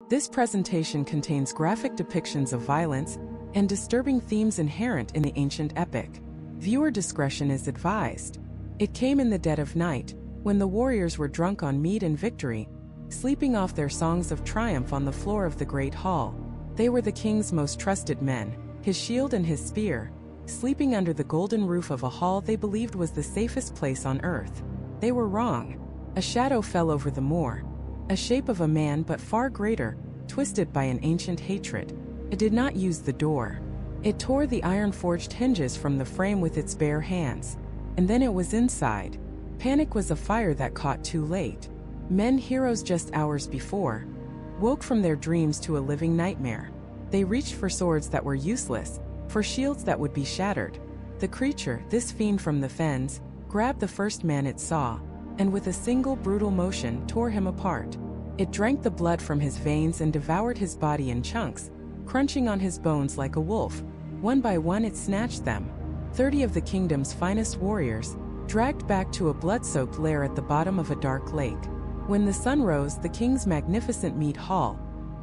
This presentation contains graphic depictions of violence and disturbing themes inherent in the ancient epic. Viewer discretion is advised. It came in the dead of night, when the warriors were drunk on mead and victory, sleeping off their songs of triumph on the floor of the great hall. They were the king's most trusted men, his shield and his spear, sleeping under the golden roof of a hall they believed was the safest place on earth. They were wrong. A shadow fell over the moor, a shape of a man but far greater, twisted by an ancient hatred. It did not use the door. It tore the iron-forged hinges from the frame with its bare hands. And then it was inside. Panic was a fire that caught too late. Men, heroes just hours before, woke from their dreams to a living nightmare. They reached for swords that were useless, for shields that would be shattered. The creature, this fiend from the fens, grabbed the first man it saw, and with a single brutal motion tore him apart. It drank the blood from his veins and devoured his body in chunks, crunching on his bones like a wolf. One by one it snatched them. 30 of the kingdom's finest warriors, dragged back to a blood-soaked lair at the bottom of a dark lake. When the sun rose, the king's magnificent mead hall,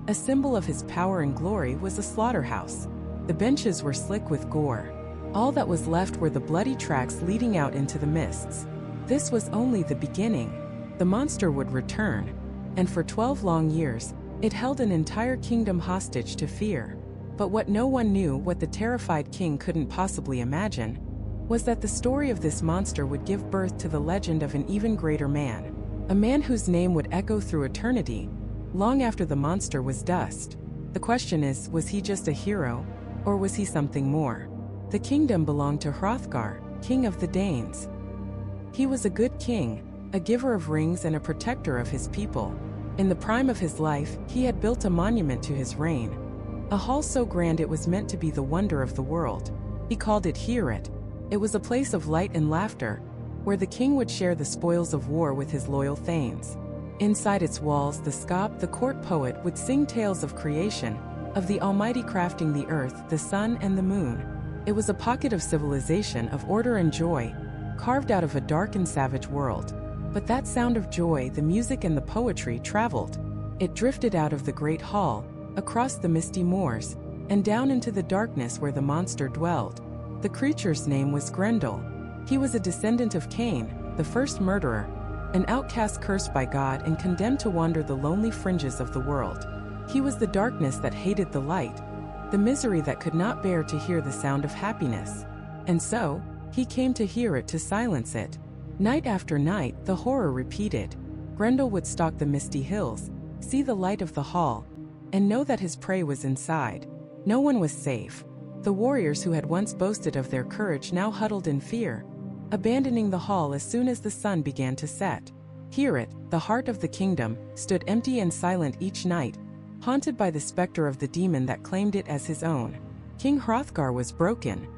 a symbol of his power and glory, was a slaughterhouse. The benches were slick with gore. All that was left were the bloody tracks leading out into the mists. This was only the beginning. The monster would return, and for 12 long years, it held an entire kingdom hostage to fear. But what no one knew, what the terrified king couldn't possibly imagine, was that the story of this monster would give birth to the legend of an even greater man. A man whose name would echo through eternity, long after the monster was dust. The question is, was he just a hero, or was he something more? The kingdom belonged to Hrothgar, king of the Danes. He was a good king, a giver of rings and a protector of his people. In the prime of his life, he had built a monument to his reign, a hall so grand it was meant to be the wonder of the world. He called it Heorot. It was a place of light and laughter, where the king would share the spoils of war with his loyal thanes. Inside its walls, the scop, the court poet, would sing tales of creation, of the Almighty crafting the earth, the sun, and the moon. It was a pocket of civilization, of order and joy, carved out of a dark and savage world. But that sound of joy, the music and the poetry, traveled. It drifted out of the great hall, across the misty moors, and down into the darkness where the monster dwelled. The creature's name was Grendel. He was a descendant of Cain, the first murderer, an outcast cursed by God and condemned to wander the lonely fringes of the world. He was the darkness that hated the light, the misery that could not bear to hear the sound of happiness. And so, he came to Heorot to silence it. Night after night, the horror repeated. Grendel would stalk the misty hills, see the light of the hall, and know that his prey was inside. No one was safe. The warriors who had once boasted of their courage now huddled in fear, abandoning the hall as soon as the sun began to set. Heorot, the heart of the kingdom, stood empty and silent each night, haunted by the specter of the demon that claimed it as his own. King Hrothgar was broken.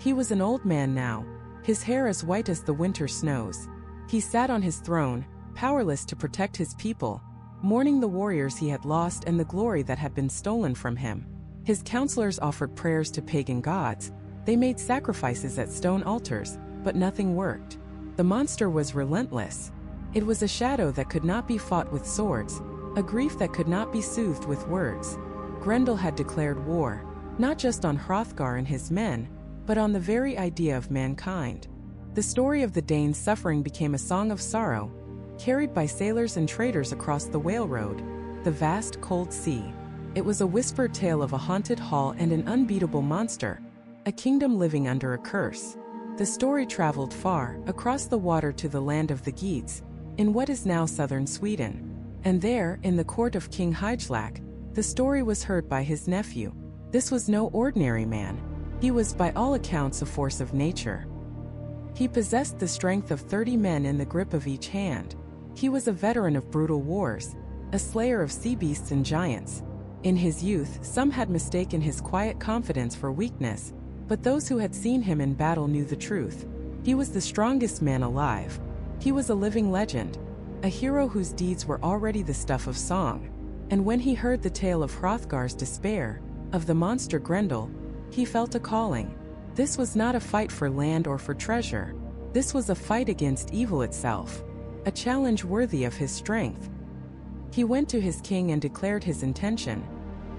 He was an old man now, his hair as white as the winter snows. He sat on his throne, powerless to protect his people, mourning the warriors he had lost and the glory that had been stolen from him. His counselors offered prayers to pagan gods. They made sacrifices at stone altars, but nothing worked. The monster was relentless. It was a shadow that could not be fought with swords, a grief that could not be soothed with words. Grendel had declared war, not just on Hrothgar and his men, but on the very idea of mankind. The story of the Danes' suffering became a song of sorrow, carried by sailors and traders across the Whale Road, the vast cold sea. It was a whispered tale of a haunted hall and an unbeatable monster, a kingdom living under a curse. The story traveled far, across the water to the land of the Geats, in what is now southern Sweden. And there, in the court of King Hygelac, the story was heard by his nephew. This was no ordinary man. He was by all accounts a force of nature. He possessed the strength of 30 men in the grip of each hand. He was a veteran of brutal wars, a slayer of sea beasts and giants. In his youth, some had mistaken his quiet confidence for weakness, but those who had seen him in battle knew the truth. He was the strongest man alive. He was a living legend, a hero whose deeds were already the stuff of song. And when he heard the tale of Hrothgar's despair, of the monster Grendel, he felt a calling. This was not a fight for land or for treasure. This was a fight against evil itself, a challenge worthy of his strength. He went to his king and declared his intention.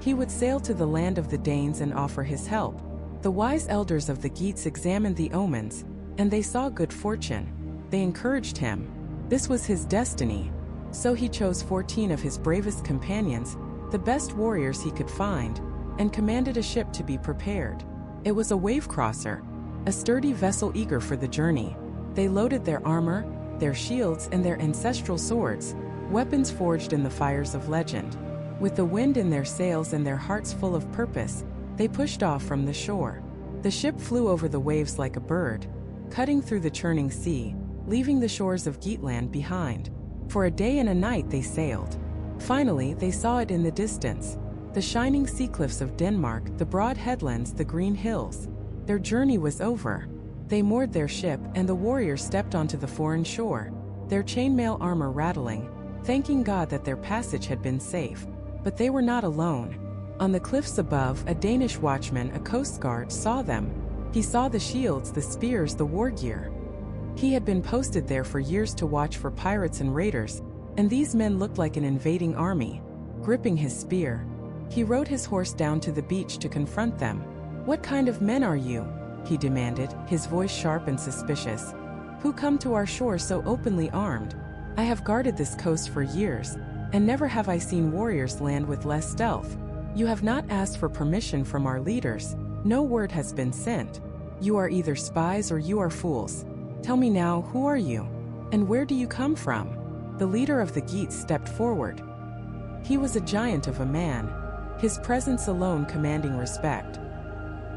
He would sail to the land of the Danes and offer his help. The wise elders of the Geats examined the omens, and they saw good fortune. They encouraged him. This was his destiny. So he chose 14 of his bravest companions, the best warriors he could find, and commanded a ship to be prepared. It was a wave crosser, a sturdy vessel eager for the journey. They loaded their armor, their shields, and their ancestral swords, weapons forged in the fires of legend. With the wind in their sails and their hearts full of purpose, they pushed off from the shore. The ship flew over the waves like a bird, cutting through the churning sea, leaving the shores of Geatland behind. For a day and a night they sailed. Finally, they saw it in the distance. The shining sea cliffs of Denmark, the broad headlands, the green hills. Their journey was over. They moored their ship, and the warriors stepped onto the foreign shore, their chainmail armor rattling, thanking God that their passage had been safe. But they were not alone. On the cliffs above, a Danish watchman, a coast guard, saw them. He saw the shields, the spears, the war gear. He had been posted there for years to watch for pirates and raiders, and these men looked like an invading army. Gripping his spear, he rode his horse down to the beach to confront them. "What kind of men are you?" he demanded, his voice sharp and suspicious. "Who come to our shore so openly armed? I have guarded this coast for years, and never have I seen warriors land with less stealth. You have not asked for permission from our leaders. No word has been sent. You are either spies or you are fools. Tell me now, who are you? And where do you come from?" The leader of the Geats stepped forward. He was a giant of a man, his presence alone commanding respect.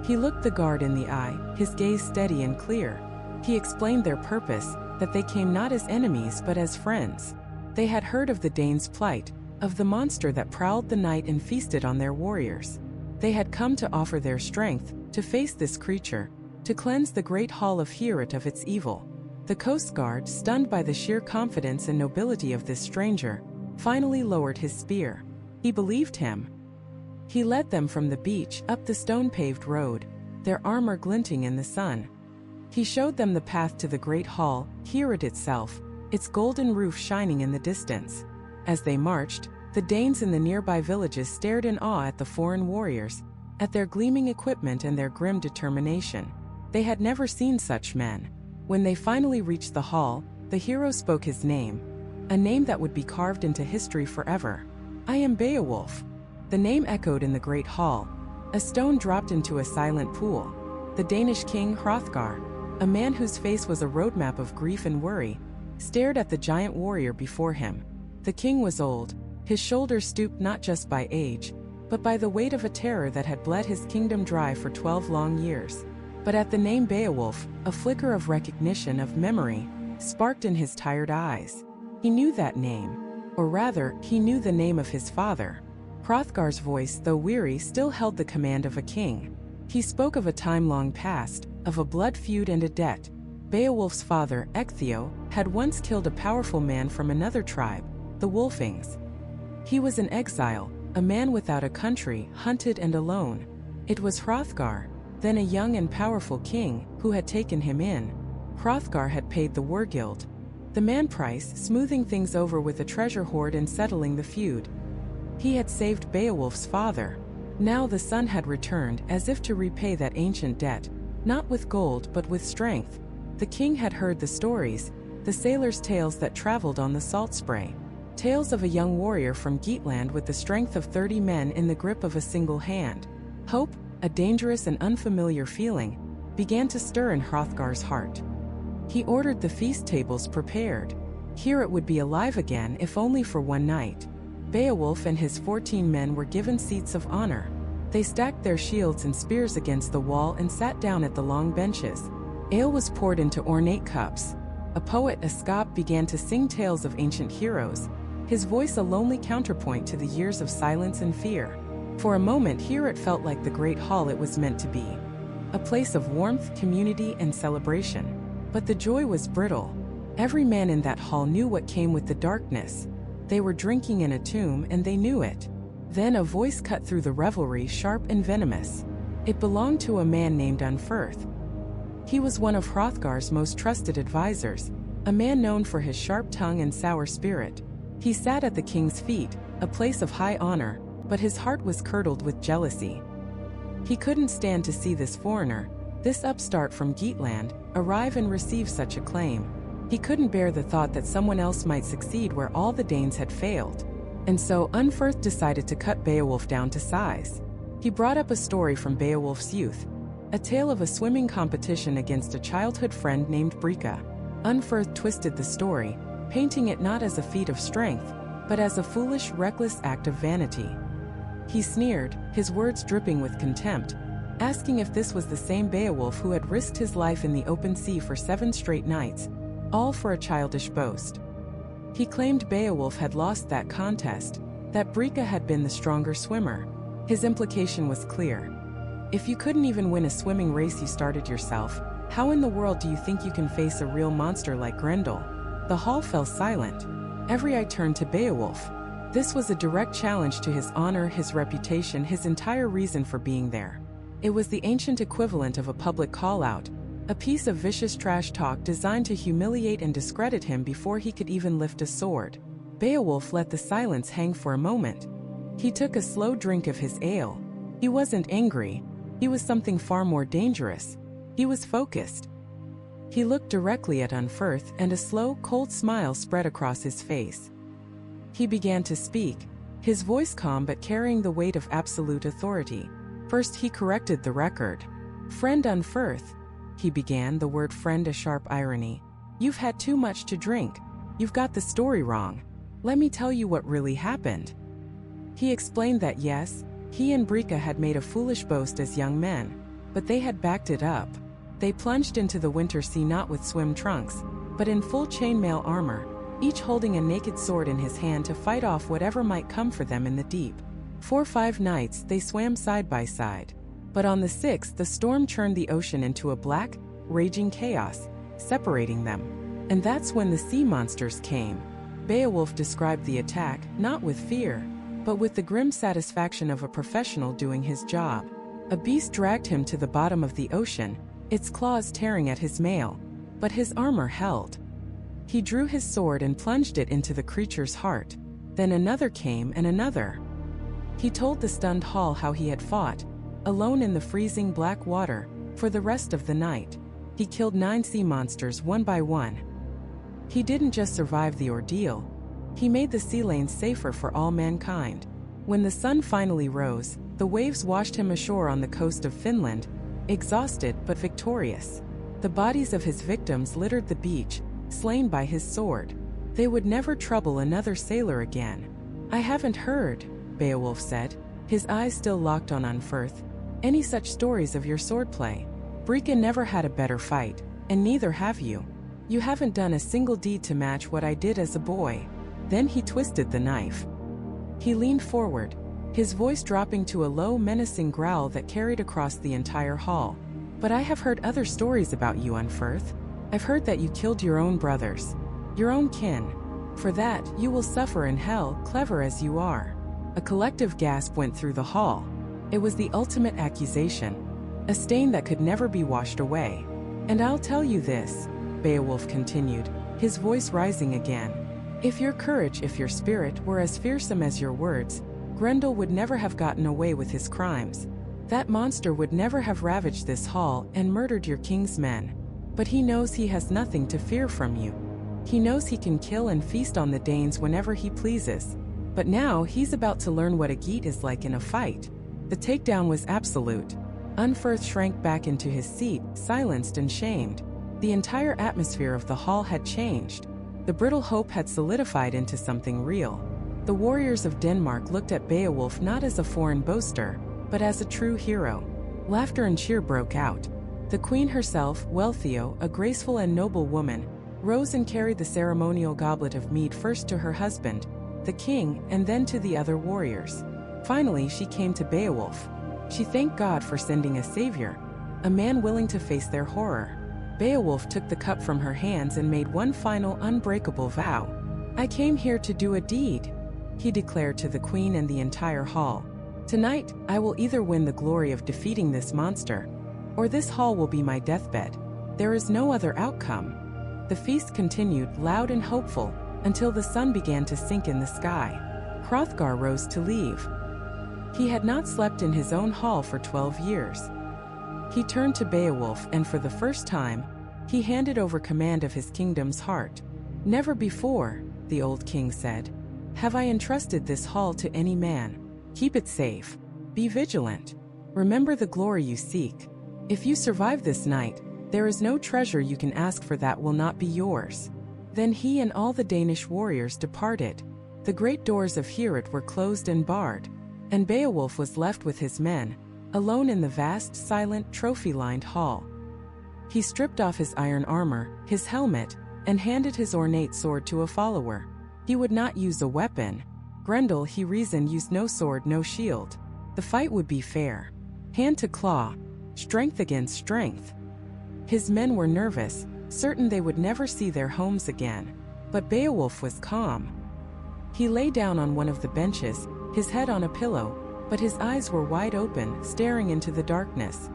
He looked the guard in the eye, his gaze steady and clear. He explained their purpose, that they came not as enemies but as friends. They had heard of the Danes' plight, of the monster that prowled the night and feasted on their warriors. They had come to offer their strength, to face this creature, to cleanse the great hall of Heorot of its evil. The Coast Guard, stunned by the sheer confidence and nobility of this stranger, finally lowered his spear. He believed him. He led them from the beach up the stone-paved road, their armor glinting in the sun. He showed them the path to the great hall, Heorot itself, its golden roof shining in the distance. As they marched, the Danes in the nearby villages stared in awe at the foreign warriors, at their gleaming equipment and their grim determination. They had never seen such men. When they finally reached the hall, the hero spoke his name, a name that would be carved into history forever. "I am Beowulf." The name echoed in the great hall. A stone dropped into a silent pool. The Danish king Hrothgar, a man whose face was a roadmap of grief and worry, stared at the giant warrior before him. The king was old, his shoulders stooped not just by age, but by the weight of a terror that had bled his kingdom dry for 12 long years. But at the name Beowulf, a flicker of recognition, of memory, sparked in his tired eyes. He knew that name, or rather, he knew the name of his father. Hrothgar's voice, though weary, still held the command of a king. He spoke of a time long past, of a blood feud and a debt. Beowulf's father, Ecgtheow, had once killed a powerful man from another tribe, the Wolfings. He was in exile, a man without a country, hunted and alone. It was Hrothgar, then a young and powerful king, who had taken him in. Hrothgar had paid the war guild, the man price, smoothing things over with a treasure hoard and settling the feud. He had saved Beowulf's father. Now the son had returned, as if to repay that ancient debt, not with gold but with strength. The king had heard the stories, the sailors' tales that traveled on the salt spray. Tales of a young warrior from Geatland with the strength of 30 men in the grip of a single hand. Hope, a dangerous and unfamiliar feeling, began to stir in Hrothgar's heart. He ordered the feast tables prepared. Heorot would be alive again, if only for one night. Beowulf and his 14 men were given seats of honor. They stacked their shields and spears against the wall and sat down at the long benches. Ale was poured into ornate cups. A poet, a scop, began to sing tales of ancient heroes, his voice a lonely counterpoint to the years of silence and fear. For a moment, Heorot felt like the great hall it was meant to be, a place of warmth, community, and celebration. But the joy was brittle. Every man in that hall knew what came with the darkness. They were drinking in a tomb, and they knew it. Then a voice cut through the revelry, sharp and venomous. It belonged to a man named Unferth. He was one of Hrothgar's most trusted advisors, a man known for his sharp tongue and sour spirit. He sat at the king's feet, a place of high honor, but his heart was curdled with jealousy. He couldn't stand to see this foreigner, this upstart from Geatland, arrive and receive such acclaim. He couldn't bear the thought that someone else might succeed where all the Danes had failed. And so Unferth decided to cut Beowulf down to size. He brought up a story from Beowulf's youth, a tale of a swimming competition against a childhood friend named Brika. Unferth twisted the story, painting it not as a feat of strength, but as a foolish, reckless act of vanity. He sneered, his words dripping with contempt, asking if this was the same Beowulf who had risked his life in the open sea for 7 straight nights, all for a childish boast. He claimed Beowulf had lost that contest, that Brika had been the stronger swimmer. His implication was clear. If you couldn't even win a swimming race you started yourself, how in the world do you think you can face a real monster like Grendel? The hall fell silent. Every eye turned to Beowulf. This was a direct challenge to his honor, his reputation, his entire reason for being there. It was the ancient equivalent of a public call-out, a piece of vicious trash talk designed to humiliate and discredit him before he could even lift a sword. Beowulf let the silence hang for a moment. He took a slow drink of his ale. He wasn't angry. He was something far more dangerous. He was focused. He looked directly at Unferth, and a slow, cold smile spread across his face. He began to speak, his voice calm but carrying the weight of absolute authority. First he corrected the record. "Friend Unferth," he began, the word friend a sharp irony. "You've had too much to drink. You've got the story wrong. Let me tell you what really happened." He explained that yes, he and Brika had made a foolish boast as young men, but they had backed it up. They plunged into the winter sea not with swim trunks, but in full chainmail armor, each holding a naked sword in his hand to fight off whatever might come for them in the deep. For 5 nights they swam side by side. But on the 6th the storm churned the ocean into a black, raging chaos, separating them. And that's when the sea monsters came. Beowulf described the attack, not with fear, but with the grim satisfaction of a professional doing his job. A beast dragged him to the bottom of the ocean, its claws tearing at his mail, but his armor held. He drew his sword and plunged it into the creature's heart. Then another came and another. He told the stunned hall how he had fought, alone in the freezing black water, for the rest of the night. He killed 9 sea monsters one by one. He didn't just survive the ordeal. He made the sea lanes safer for all mankind. When the sun finally rose, the waves washed him ashore on the coast of Finland, exhausted but victorious. The bodies of his victims littered the beach, slain by his sword. They would never trouble another sailor again. "I haven't heard," Beowulf said, his eyes still locked on Unferth, "any such stories of your swordplay. Brika never had a better fight, and neither have you. You haven't done a single deed to match what I did as a boy." Then he twisted the knife. He leaned forward, his voice dropping to a low, menacing growl that carried across the entire hall. "But I have heard other stories about you, Unferth. I've heard that you killed your own brothers, your own kin. For that, you will suffer in hell, clever as you are." A collective gasp went through the hall. It was the ultimate accusation, a stain that could never be washed away. "And I'll tell you this," Beowulf continued, his voice rising again. "If your courage, if your spirit were as fearsome as your words, Grendel would never have gotten away with his crimes. That monster would never have ravaged this hall and murdered your king's men. But he knows he has nothing to fear from you. He knows he can kill and feast on the Danes whenever he pleases. But now he's about to learn what a Geat is like in a fight." The takedown was absolute. Unferth shrank back into his seat, silenced and shamed. The entire atmosphere of the hall had changed. The brittle hope had solidified into something real. The warriors of Denmark looked at Beowulf not as a foreign boaster, but as a true hero. Laughter and cheer broke out. The queen herself, Wealhtheow, a graceful and noble woman, rose and carried the ceremonial goblet of mead first to her husband, the king, and then to the other warriors. Finally she came to Beowulf. She thanked God for sending a savior, a man willing to face their horror. Beowulf took the cup from her hands and made one final unbreakable vow. "I came here to do a deed," he declared to the queen and the entire hall. "Tonight, I will either win the glory of defeating this monster, or this hall will be my deathbed. There is no other outcome." The feast continued, loud and hopeful, until the sun began to sink in the sky. Hrothgar rose to leave. He had not slept in his own hall for 12 years. He turned to Beowulf, and for the first time, he handed over command of his kingdom's heart. "Never before," the old king said, "have I entrusted this hall to any man. Keep it safe. Be vigilant. Remember the glory you seek. If you survive this night, there is no treasure you can ask for that will not be yours." Then he and all the Danish warriors departed. The great doors of Heorot were closed and barred, and Beowulf was left with his men, alone in the vast, silent, trophy-lined hall. He stripped off his iron armor, his helmet, and handed his ornate sword to a follower. He would not use a weapon. Grendel, he reasoned, used no sword, no shield. The fight would be fair. Hand to claw, strength against strength. His men were nervous, certain they would never see their homes again. But Beowulf was calm. He lay down on one of the benches, his head on a pillow, but his eyes were wide open, staring into the darkness.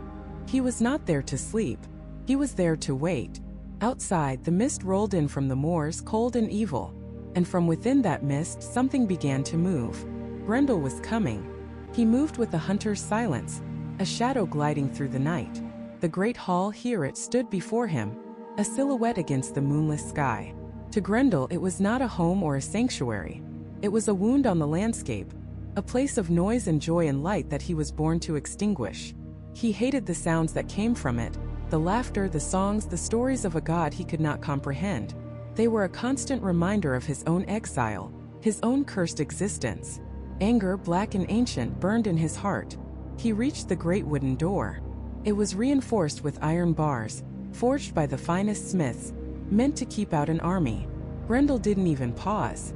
He was not there to sleep. He was there to wait. Outside, the mist rolled in from the moors, cold and evil, and from within that mist something began to move. Grendel was coming. He moved with a hunter's silence, a shadow gliding through the night. The great hall Heorot stood before him, a silhouette against the moonless sky. To Grendel it was not a home or a sanctuary. It was a wound on the landscape, a place of noise and joy and light that he was born to extinguish. He hated the sounds that came from it, the laughter, the songs, the stories of a god he could not comprehend. They were a constant reminder of his own exile, his own cursed existence. Anger, black and ancient, burned in his heart. He reached the great wooden door. It was reinforced with iron bars, forged by the finest smiths, meant to keep out an army. Grendel didn't even pause.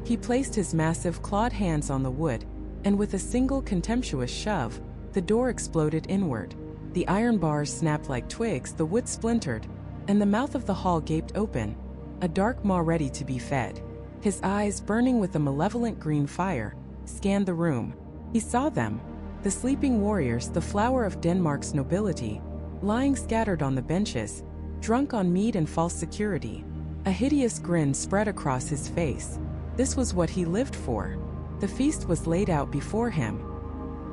He placed his massive clawed hands on the wood, and with a single contemptuous shove, the door exploded inward. The iron bars snapped like twigs, the wood splintered, and the mouth of the hall gaped open, a dark maw ready to be fed. His eyes, burning with a malevolent green fire, scanned the room. He saw them, the sleeping warriors, the flower of Denmark's nobility, lying scattered on the benches, drunk on mead and false security. A hideous grin spread across his face. This was what he lived for. The feast was laid out before him.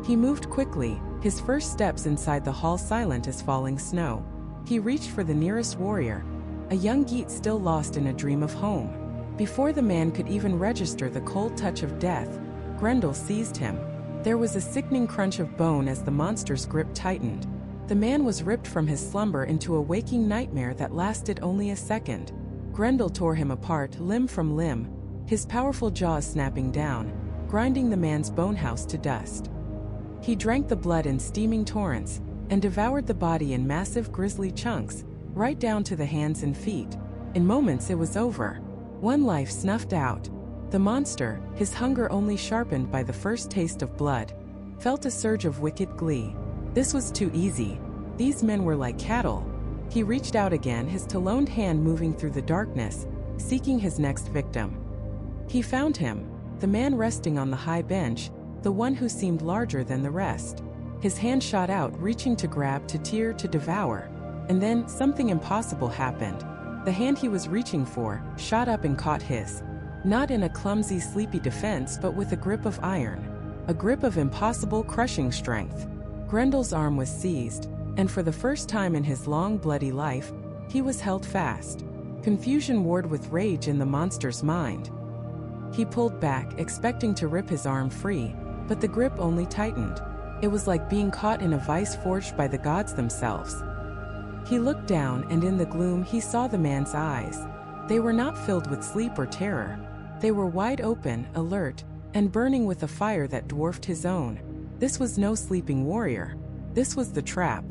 He moved quickly, his first steps inside the hall silent as falling snow. He reached for the nearest warrior, a young Geat still lost in a dream of home. Before the man could even register the cold touch of death, Grendel seized him. There was a sickening crunch of bone as the monster's grip tightened. The man was ripped from his slumber into a waking nightmare that lasted only a second. Grendel tore him apart, limb from limb, his powerful jaws snapping down, grinding the man's bone house to dust. He drank the blood in steaming torrents, and devoured the body in massive grisly chunks, right down to the hands and feet. In moments it was over. One life snuffed out. The monster, his hunger only sharpened by the first taste of blood, felt a surge of wicked glee. This was too easy. These men were like cattle. He reached out again, his taloned hand moving through the darkness, seeking his next victim. He found him, the man resting on the high bench, the one who seemed larger than the rest. His hand shot out, reaching to grab, to tear, to devour. And then, something impossible happened. The hand he was reaching for shot up and caught his. Not in a clumsy, sleepy defense, but with a grip of iron. A grip of impossible, crushing strength. Grendel's arm was seized, and for the first time in his long, bloody life, he was held fast. Confusion warred with rage in the monster's mind. He pulled back, expecting to rip his arm free, but the grip only tightened. It was like being caught in a vice forged by the gods themselves. He looked down, and in the gloom he saw the man's eyes. They were not filled with sleep or terror. They were wide open, alert, and burning with a fire that dwarfed his own. This was no sleeping warrior. This was the trap.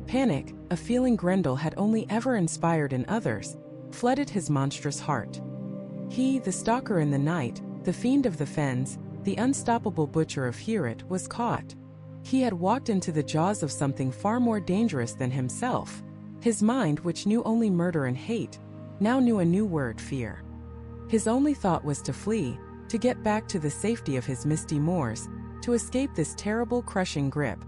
Panic, a feeling Grendel had only ever inspired in others, flooded his monstrous heart. He, the stalker in the night, the fiend of the fens, the unstoppable butcher of Heorot, was caught. He had walked into the jaws of something far more dangerous than himself. His mind, which knew only murder and hate, now knew a new word: fear. His only thought was to flee, to get back to the safety of his misty moors, to escape this terrible, crushing grip.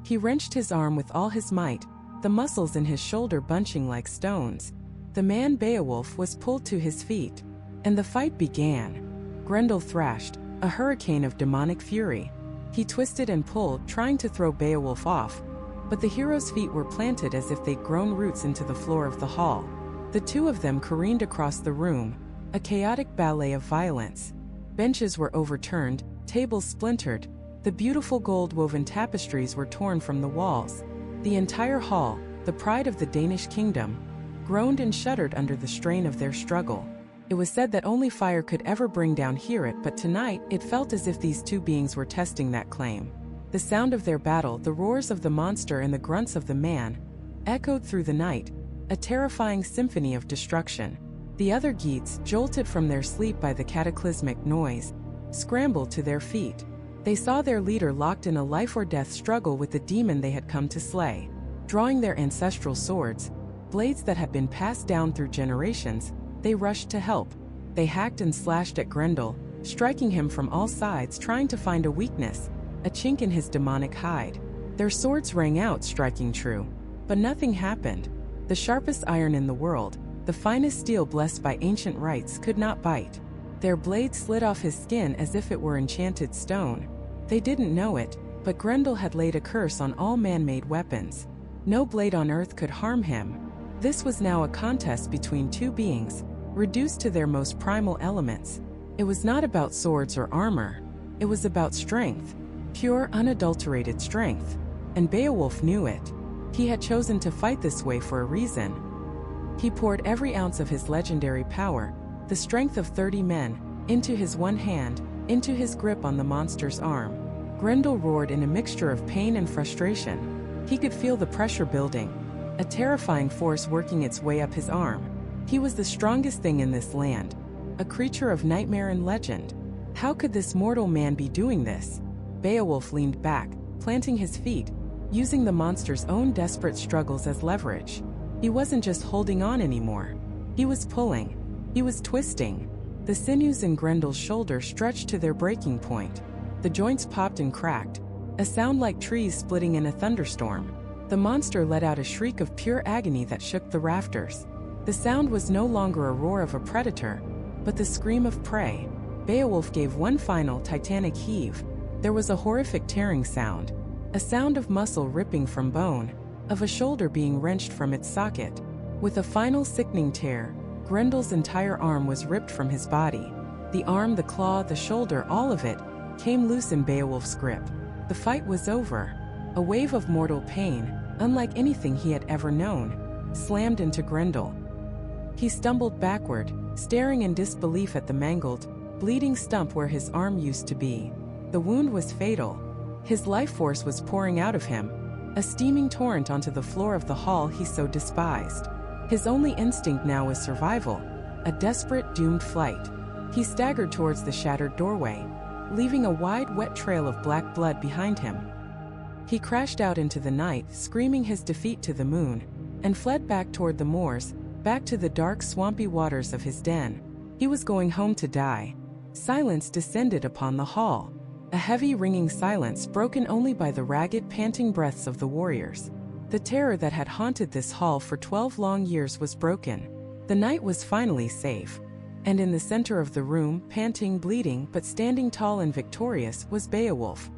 He wrenched his arm with all his might, the muscles in his shoulder bunching like stones. The man Beowulf was pulled to his feet, And the fight began. Grendel thrashed, a hurricane of demonic fury. He twisted and pulled, trying to throw Beowulf off, but the hero's feet were planted as if they'd grown roots into the floor of the hall. The two of them careened across the room, a chaotic ballet of violence. Benches were overturned, tables splintered, the beautiful gold-woven tapestries were torn from the walls. The entire hall, the pride of the Danish kingdom, groaned and shuddered under the strain of their struggle. It was said that only fire could ever bring down Heorot, but tonight it felt as if these two beings were testing that claim. The sound of their battle, the roars of the monster and the grunts of the man, echoed through the night, a terrifying symphony of destruction. The other Geats, jolted from their sleep by the cataclysmic noise, scrambled to their feet. They saw their leader locked in a life-or-death struggle with the demon they had come to slay. Drawing their ancestral swords, blades that had been passed down through generations, they rushed to help. They hacked and slashed at Grendel, striking him from all sides, trying to find a weakness, a chink in his demonic hide. Their swords rang out, striking true. But nothing happened. The sharpest iron in the world, the finest steel blessed by ancient rites, could not bite. Their blades slid off his skin as if it were enchanted stone. They didn't know it, but Grendel had laid a curse on all man-made weapons. No blade on earth could harm him. This was now a contest between two beings, reduced to their most primal elements. It was not about swords or armor. It was about strength. Pure, unadulterated strength. And Beowulf knew it. He had chosen to fight this way for a reason. He poured every ounce of his legendary power, the strength of 30 men, into his one hand, into his grip on the monster's arm. Grendel roared in a mixture of pain and frustration. He could feel the pressure building, a terrifying force working its way up his arm. He was the strongest thing in this land, a creature of nightmare and legend. How could this mortal man be doing this? Beowulf leaned back, planting his feet, using the monster's own desperate struggles as leverage. He wasn't just holding on anymore. He was pulling. He was twisting. The sinews in Grendel's shoulder stretched to their breaking point. The joints popped and cracked, a sound like trees splitting in a thunderstorm. The monster let out a shriek of pure agony that shook the rafters. The sound was no longer a roar of a predator, but the scream of prey. Beowulf gave one final titanic heave. There was a horrific tearing sound, a sound of muscle ripping from bone, of a shoulder being wrenched from its socket. With a final sickening tear, Grendel's entire arm was ripped from his body. The arm, the claw, the shoulder, all of it came loose in Beowulf's grip. The fight was over. A wave of mortal pain, unlike anything he had ever known, slammed into Grendel. He stumbled backward, staring in disbelief at the mangled, bleeding stump where his arm used to be. The wound was fatal. His life force was pouring out of him, a steaming torrent onto the floor of the hall he so despised. His only instinct now was survival, a desperate, doomed flight. He staggered towards the shattered doorway, leaving a wide, wet trail of black blood behind him. He crashed out into the night, screaming his defeat to the moon, and fled back toward the moors, back to the dark, swampy waters of his den. He was going home to die. Silence descended upon the hall. A heavy, ringing silence broken only by the ragged, panting breaths of the warriors. The terror that had haunted this hall for 12 long years was broken. The night was finally safe. And in the center of the room, panting, bleeding, but standing tall and victorious, was Beowulf.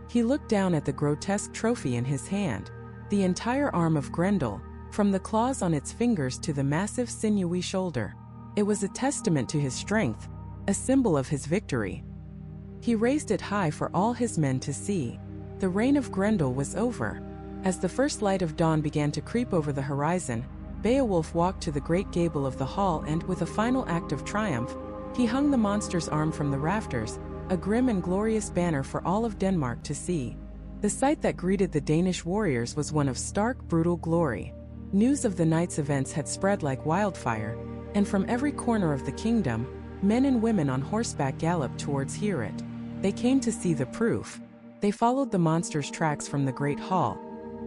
He looked down at the grotesque trophy in his hand, the entire arm of Grendel, from the claws on its fingers to the massive sinewy shoulder. It was a testament to his strength, a symbol of his victory. He raised it high for all his men to see. The reign of Grendel was over. As the first light of dawn began to creep over the horizon, Beowulf walked to the great gable of the hall and, with a final act of triumph, he hung the monster's arm from the rafters, a grim and glorious banner for all of Denmark to see. The sight that greeted the Danish warriors was one of stark, brutal glory. News of the night's events had spread like wildfire, and from every corner of the kingdom, men and women on horseback galloped towards Heorot. They came to see the proof. They followed the monster's tracks from the great hall,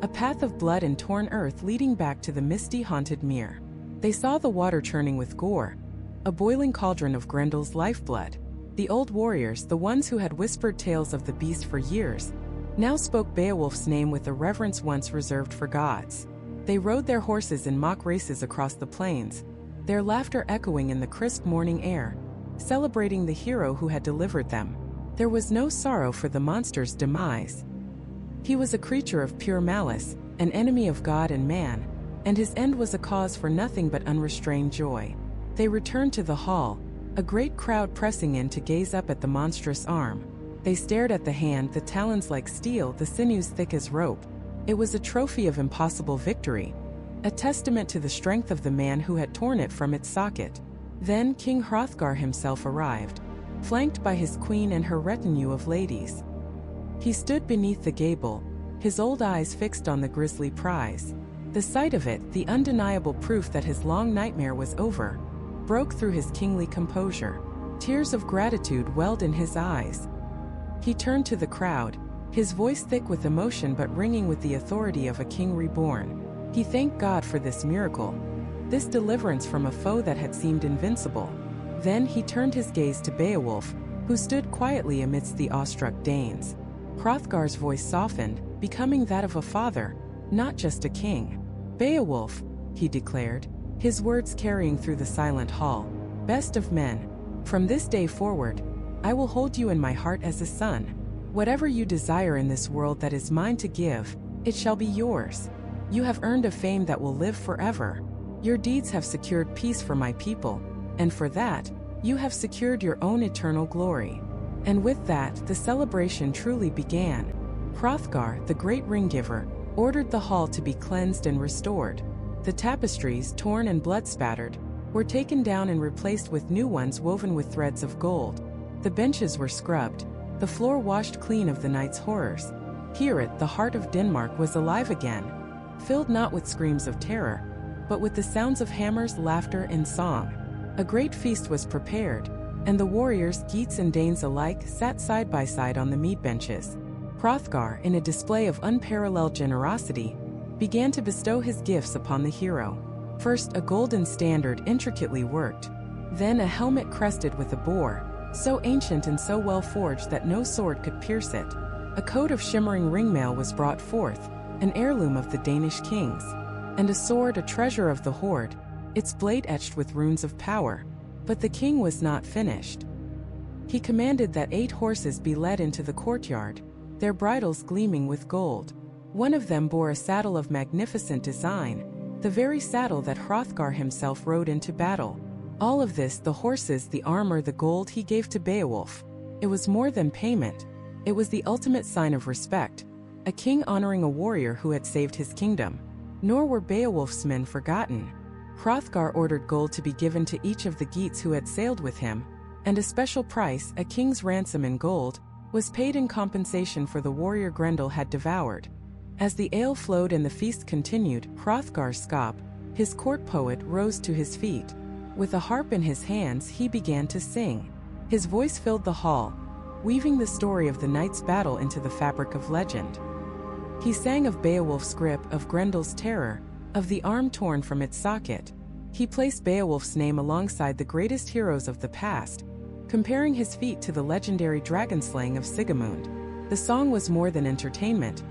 a path of blood and torn earth leading back to the misty, haunted mere. They saw the water churning with gore, a boiling cauldron of Grendel's lifeblood. The old warriors, the ones who had whispered tales of the beast for years, now spoke Beowulf's name with a reverence once reserved for gods. They rode their horses in mock races across the plains, their laughter echoing in the crisp morning air, celebrating the hero who had delivered them. There was no sorrow for the monster's demise. He was a creature of pure malice, an enemy of God and man, and his end was a cause for nothing but unrestrained joy. They returned to the hall, a great crowd pressing in to gaze up at the monstrous arm. They stared at the hand, the talons like steel, the sinews thick as rope. It was a trophy of impossible victory, a testament to the strength of the man who had torn it from its socket. Then King Hrothgar himself arrived, flanked by his queen and her retinue of ladies. He stood beneath the gable, his old eyes fixed on the grisly prize. The sight of it, the undeniable proof that his long nightmare was over, broke through his kingly composure. Tears of gratitude welled in his eyes. He turned to the crowd, his voice thick with emotion but ringing with the authority of a king reborn. He thanked God for this miracle, this deliverance from a foe that had seemed invincible. Then he turned his gaze to Beowulf, who stood quietly amidst the awestruck Danes. Hrothgar's voice softened, becoming that of a father, not just a king. "Beowulf," he declared, his words carrying through the silent hall, "best of men, from this day forward, I will hold you in my heart as a son. Whatever you desire in this world that is mine to give, it shall be yours. You have earned a fame that will live forever. Your deeds have secured peace for my people, and for that, you have secured your own eternal glory." And with that, the celebration truly began. Hrothgar, the great ring-giver, ordered the hall to be cleansed and restored. The tapestries, torn and blood-spattered, were taken down and replaced with new ones woven with threads of gold. The benches were scrubbed, the floor washed clean of the night's horrors. Heorot, the heart of Denmark, was alive again, filled not with screams of terror, but with the sounds of hammers, laughter, and song. A great feast was prepared, and the warriors, Geats and Danes alike, sat side by side on the mead benches. Hrothgar, in a display of unparalleled generosity, began to bestow his gifts upon the hero. First a golden standard intricately worked, then a helmet crested with a boar, so ancient and so well forged that no sword could pierce it. A coat of shimmering ringmail was brought forth, an heirloom of the Danish kings, and a sword, a treasure of the hoard, its blade etched with runes of power. But the king was not finished. He commanded that 8 horses be led into the courtyard, their bridles gleaming with gold. One of them bore a saddle of magnificent design, the very saddle that Hrothgar himself rode into battle. All of this, the horses, the armor, the gold, he gave to Beowulf. It was more than payment. It was the ultimate sign of respect, a king honoring a warrior who had saved his kingdom. Nor were Beowulf's men forgotten. Hrothgar ordered gold to be given to each of the Geats who had sailed with him, and a special price, a king's ransom in gold, was paid in compensation for the warrior Grendel had devoured. As the ale flowed and the feast continued, Hrothgar Skop, his court poet, rose to his feet. With a harp in his hands, he began to sing. His voice filled the hall, weaving the story of the night's battle into the fabric of legend. He sang of Beowulf's grip, of Grendel's terror, of the arm torn from its socket. He placed Beowulf's name alongside the greatest heroes of the past, comparing his feat to the legendary dragon-slaying of Siegmund. The song was more than entertainment.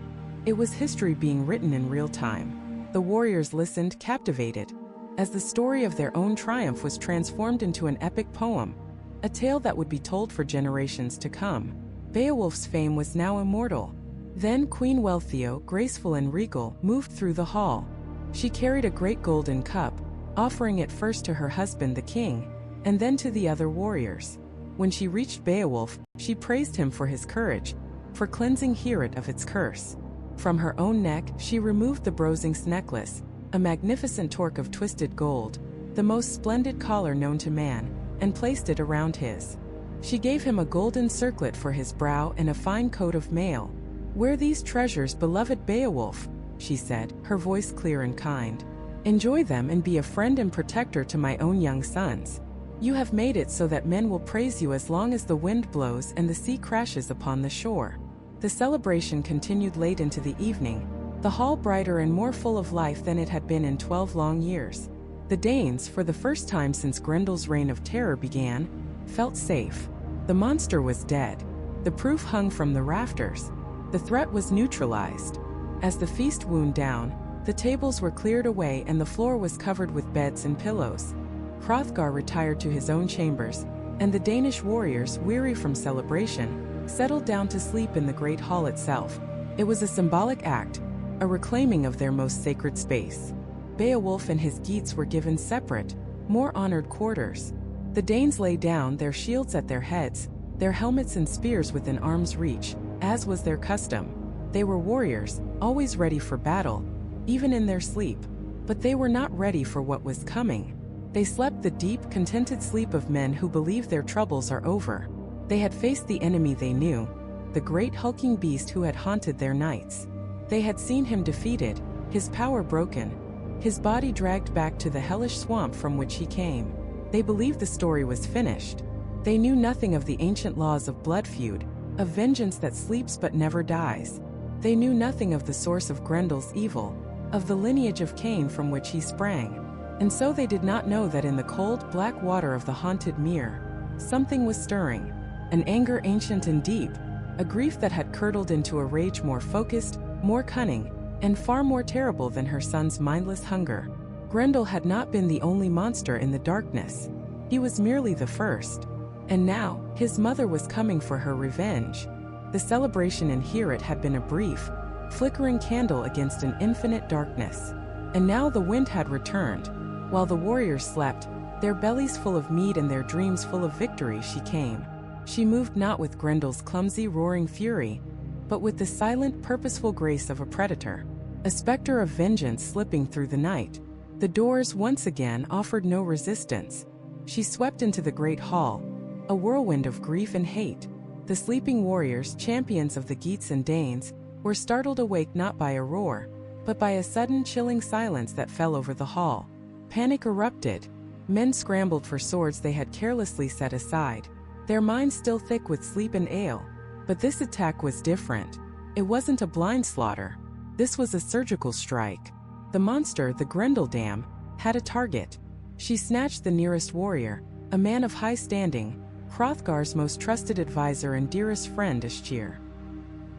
It was history being written in real time. The warriors listened, captivated, as the story of their own triumph was transformed into an epic poem, a tale that would be told for generations to come. Beowulf's fame was now immortal. Then Queen Wealhtheow, graceful and regal, moved through the hall. She carried a great golden cup, offering it first to her husband the king, and then to the other warriors. When she reached Beowulf, she praised him for his courage, for cleansing Heorot of its curse. From her own neck, she removed the Brozing's necklace, a magnificent torque of twisted gold, the most splendid collar known to man, and placed it around his. She gave him a golden circlet for his brow and a fine coat of mail. "Wear these treasures, beloved Beowulf," she said, her voice clear and kind. "Enjoy them and be a friend and protector to my own young sons. You have made it so that men will praise you as long as the wind blows and the sea crashes upon the shore." The celebration continued late into the evening, the hall brighter and more full of life than it had been in 12 long years. The Danes, for the first time since Grendel's reign of terror began, felt safe. The monster was dead. The proof hung from the rafters. The threat was neutralized. As the feast wound down, the tables were cleared away and the floor was covered with beds and pillows. Hrothgar retired to his own chambers, and the Danish warriors, weary from celebration, settled down to sleep in the great hall itself. It was a symbolic act, a reclaiming of their most sacred space. Beowulf and his Geats were given separate, more honored quarters. The Danes lay down, their shields at their heads, their helmets and spears within arm's reach, as was their custom. They were warriors, always ready for battle, even in their sleep. But they were not ready for what was coming. They slept the deep, contented sleep of men who believe their troubles are over. They had faced the enemy they knew, the great hulking beast who had haunted their nights. They had seen him defeated, his power broken, his body dragged back to the hellish swamp from which he came. They believed the story was finished. They knew nothing of the ancient laws of blood feud, of vengeance that sleeps but never dies. They knew nothing of the source of Grendel's evil, of the lineage of Cain from which he sprang. And so they did not know that in the cold, black water of the haunted mere, something was stirring, an anger ancient and deep, a grief that had curdled into a rage more focused, more cunning, and far more terrible than her son's mindless hunger. Grendel had not been the only monster in the darkness. He was merely the first. And now, his mother was coming for her revenge. The celebration in Heorot had been a brief, flickering candle against an infinite darkness. And now the wind had returned. While the warriors slept, their bellies full of mead and their dreams full of victory, she came. She moved not with Grendel's clumsy, roaring fury, but with the silent, purposeful grace of a predator, a specter of vengeance slipping through the night. The doors once again offered no resistance. She swept into the great hall, a whirlwind of grief and hate. The sleeping warriors, champions of the Geats and Danes, were startled awake not by a roar, but by a sudden chilling silence that fell over the hall. Panic erupted. Men scrambled for swords they had carelessly set aside, their minds still thick with sleep and ale. But this attack was different. It wasn't a blind slaughter. This was a surgical strike. The monster, the Grendel dam, had a target. She snatched the nearest warrior, a man of high standing, Hrothgar's most trusted advisor and dearest friend, Aschir.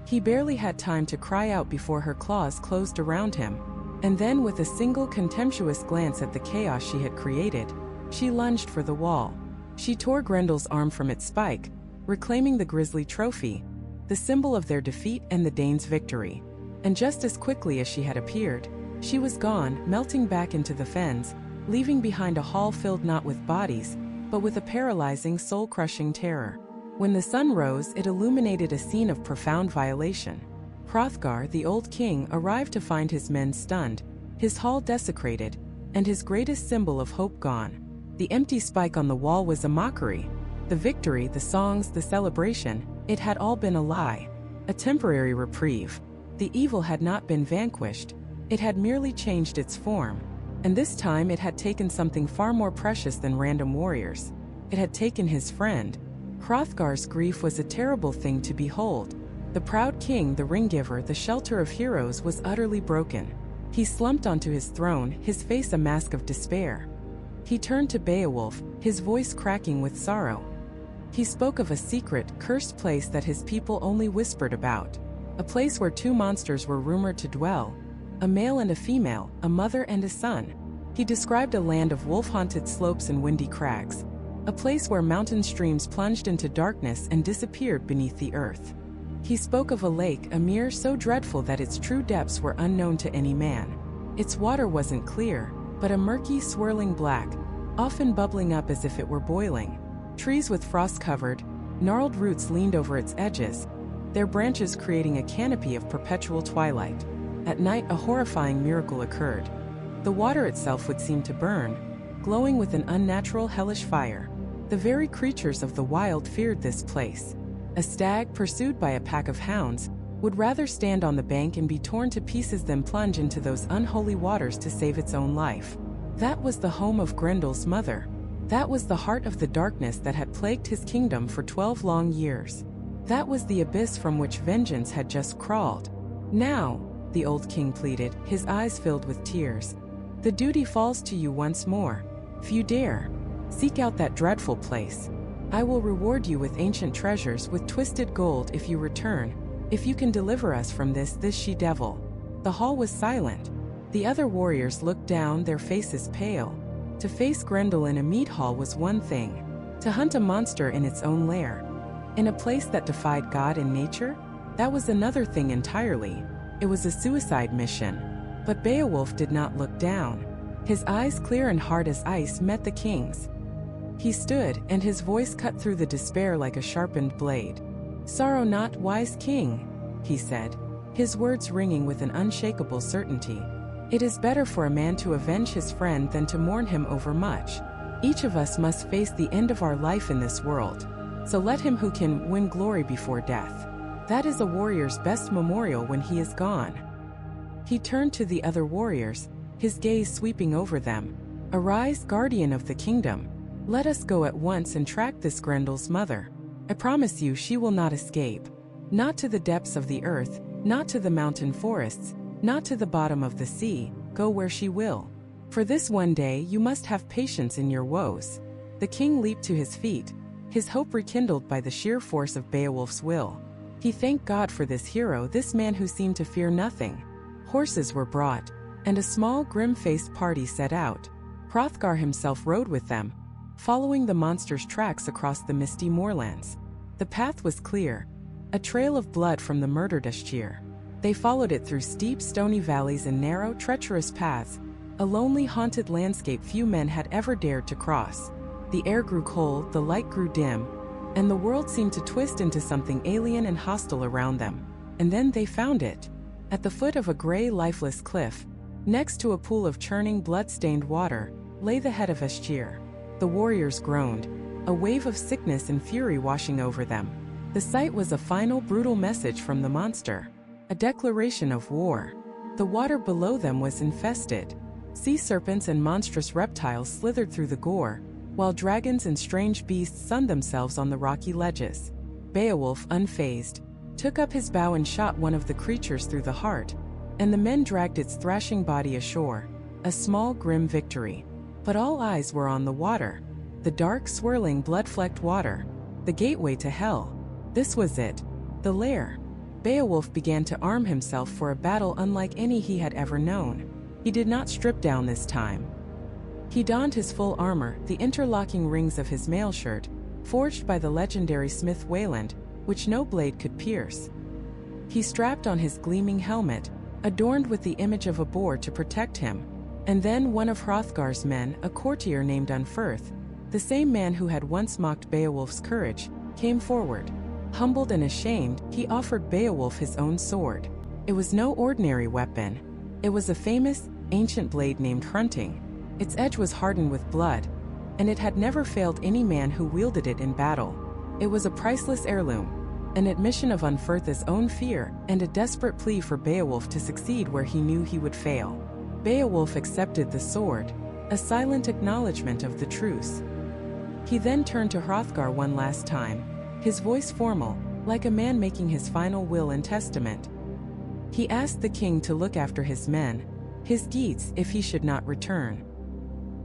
He barely had time to cry out before her claws closed around him, and then with a single contemptuous glance at the chaos she had created, she lunged for the wall. She tore Grendel's arm from its spike, reclaiming the grisly trophy, the symbol of their defeat and the Danes' victory. And just as quickly as she had appeared, she was gone, melting back into the fens, leaving behind a hall filled not with bodies, but with a paralyzing, soul-crushing terror. When the sun rose, it illuminated a scene of profound violation. Hrothgar, the old king, arrived to find his men stunned, his hall desecrated, and his greatest symbol of hope gone. The empty spike on the wall was a mockery. The victory, the songs, the celebration, it had all been a lie, a temporary reprieve. The evil had not been vanquished, it had merely changed its form. And this time it had taken something far more precious than random warriors. It had taken his friend. Hrothgar's grief was a terrible thing to behold. The proud king, the ring-giver, the shelter of heroes, was utterly broken. He slumped onto his throne, his face a mask of despair. He turned to Beowulf, his voice cracking with sorrow. He spoke of a secret, cursed place that his people only whispered about. A place where two monsters were rumored to dwell, a male and a female, a mother and a son. He described a land of wolf-haunted slopes and windy crags, a place where mountain streams plunged into darkness and disappeared beneath the earth. He spoke of a lake, a mere so dreadful that its true depths were unknown to any man. Its water wasn't clear, but a murky, swirling black, often bubbling up as if it were boiling. Trees with frost-covered, gnarled roots leaned over its edges, their branches creating a canopy of perpetual twilight. At night, a horrifying miracle occurred. The water itself would seem to burn, glowing with an unnatural, hellish fire. The very creatures of the wild feared this place. A stag, pursued by a pack of hounds, would rather stand on the bank and be torn to pieces than plunge into those unholy waters to save its own life. That was the home of Grendel's mother. That was the heart of the darkness that had plagued his kingdom for 12 long years. That was the abyss from which vengeance had just crawled. Now, the old king pleaded, his eyes filled with tears, the duty falls to you once more. If you dare, seek out that dreadful place. I will reward you with ancient treasures, with twisted gold if you return, if you can deliver us from this she-devil. The hall was silent. The other warriors looked down, their faces pale. To face Grendel in a mead hall was one thing. To hunt a monster in its own lair, in a place that defied God and nature, that was another thing entirely. It was a suicide mission. But Beowulf did not look down. His eyes clear and hard as ice met the king's. He stood, and his voice cut through the despair like a sharpened blade. "Sorrow not, wise king," he said, his words ringing with an unshakable certainty. "It is better for a man to avenge his friend than to mourn him overmuch. Each of us must face the end of our life in this world. So let him who can win glory before death. That is a warrior's best memorial when he is gone." He turned to the other warriors, his gaze sweeping over them. "Arise, guardian of the kingdom. Let us go at once and track this Grendel's mother. I promise you she will not escape. Not to the depths of the earth, not to the mountain forests, not to the bottom of the sea, go where she will. For this one day you must have patience in your woes." The king leaped to his feet, his hope rekindled by the sheer force of Beowulf's will. He thanked God for this hero, this man who seemed to fear nothing. Horses were brought, and a small grim-faced party set out. Hrothgar himself rode with them, following the monster's tracks across the misty moorlands. The path was clear, a trail of blood from the murdered Aschir. They followed it through steep stony valleys and narrow, treacherous paths, a lonely, haunted landscape few men had ever dared to cross. The air grew cold, the light grew dim, and the world seemed to twist into something alien and hostile around them. And then they found it. At the foot of a gray, lifeless cliff, next to a pool of churning, blood-stained water, lay the head of Aschir. The warriors groaned, a wave of sickness and fury washing over them. The sight was a final, brutal message from the monster, a declaration of war. The water below them was infested. Sea serpents and monstrous reptiles slithered through the gore, while dragons and strange beasts sunned themselves on the rocky ledges. Beowulf, unfazed, took up his bow and shot one of the creatures through the heart, and the men dragged its thrashing body ashore, a small, grim victory. But all eyes were on the water, the dark, swirling, blood-flecked water, the gateway to hell. This was it, the lair. Beowulf began to arm himself for a battle unlike any he had ever known. He did not strip down this time. He donned his full armor, the interlocking rings of his mail shirt, forged by the legendary smith Wayland, which no blade could pierce. He strapped on his gleaming helmet, adorned with the image of a boar to protect him. And then one of Hrothgar's men, a courtier named Unferth, the same man who had once mocked Beowulf's courage, came forward. Humbled and ashamed, he offered Beowulf his own sword. It was no ordinary weapon. It was a famous, ancient blade named Hrunting. Its edge was hardened with blood, and it had never failed any man who wielded it in battle. It was a priceless heirloom, an admission of Unferth's own fear, and a desperate plea for Beowulf to succeed where he knew he would fail. Beowulf accepted the sword, a silent acknowledgement of the truce. He then turned to Hrothgar one last time, his voice formal, like a man making his final will and testament. He asked the king to look after his men, his Geats, if he should not return.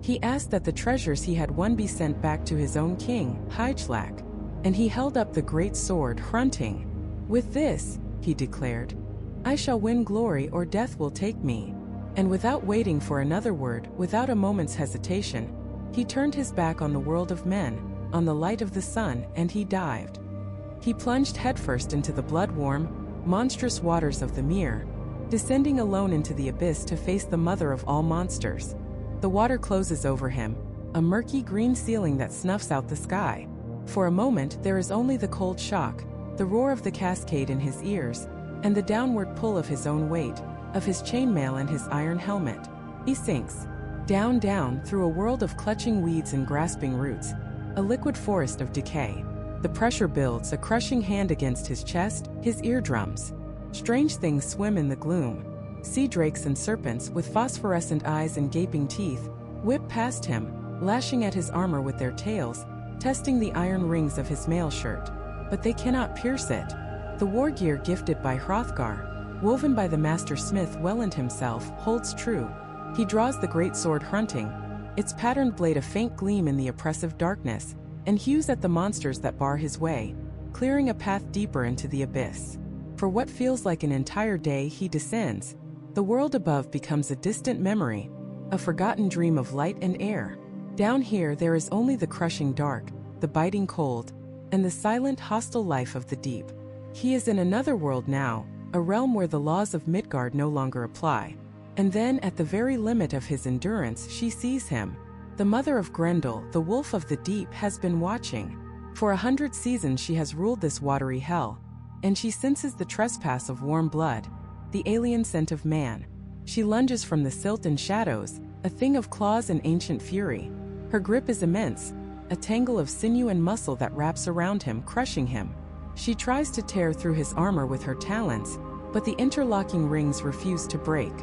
He asked that the treasures he had won be sent back to his own king, Hygelac, and he held up the great sword, Hrunting. "With this," he declared, "I shall win glory or death will take me." And without waiting for another word, without a moment's hesitation, he turned his back on the world of men, on the light of the sun, and he dived. He plunged headfirst into the blood-warm, monstrous waters of the Mere, descending alone into the abyss to face the mother of all monsters. The water closes over him, a murky green ceiling that snuffs out the sky. For a moment there is only the cold shock, the roar of the cascade in his ears, and the downward pull of his own weight, of his chainmail and his iron helmet. He sinks, down, down, through a world of clutching weeds and grasping roots, a liquid forest of decay. The pressure builds, a crushing hand against his chest, his eardrums. Strange things swim in the gloom. Sea drakes and serpents, with phosphorescent eyes and gaping teeth, whip past him, lashing at his armor with their tails, testing the iron rings of his mail shirt. But they cannot pierce it. The war gear gifted by Hrothgar, woven by the master smith Welland himself, holds true. He draws the great sword Hrunting, its patterned blade a faint gleam in the oppressive darkness, and hews at the monsters that bar his way, clearing a path deeper into the abyss. For what feels like an entire day he descends. The world above becomes a distant memory, a forgotten dream of light and air. Down here there is only the crushing dark, the biting cold, and the silent, hostile life of the deep. He is in another world now, a realm where the laws of Midgard no longer apply. And then, at the very limit of his endurance, she sees him. The mother of Grendel, the wolf of the deep, has been watching. For 100 seasons she has ruled this watery hell, and she senses the trespass of warm blood, the alien scent of man. She lunges from the silt and shadows, a thing of claws and ancient fury. Her grip is immense, a tangle of sinew and muscle that wraps around him, crushing him. She tries to tear through his armor with her talons, but the interlocking rings refuse to break.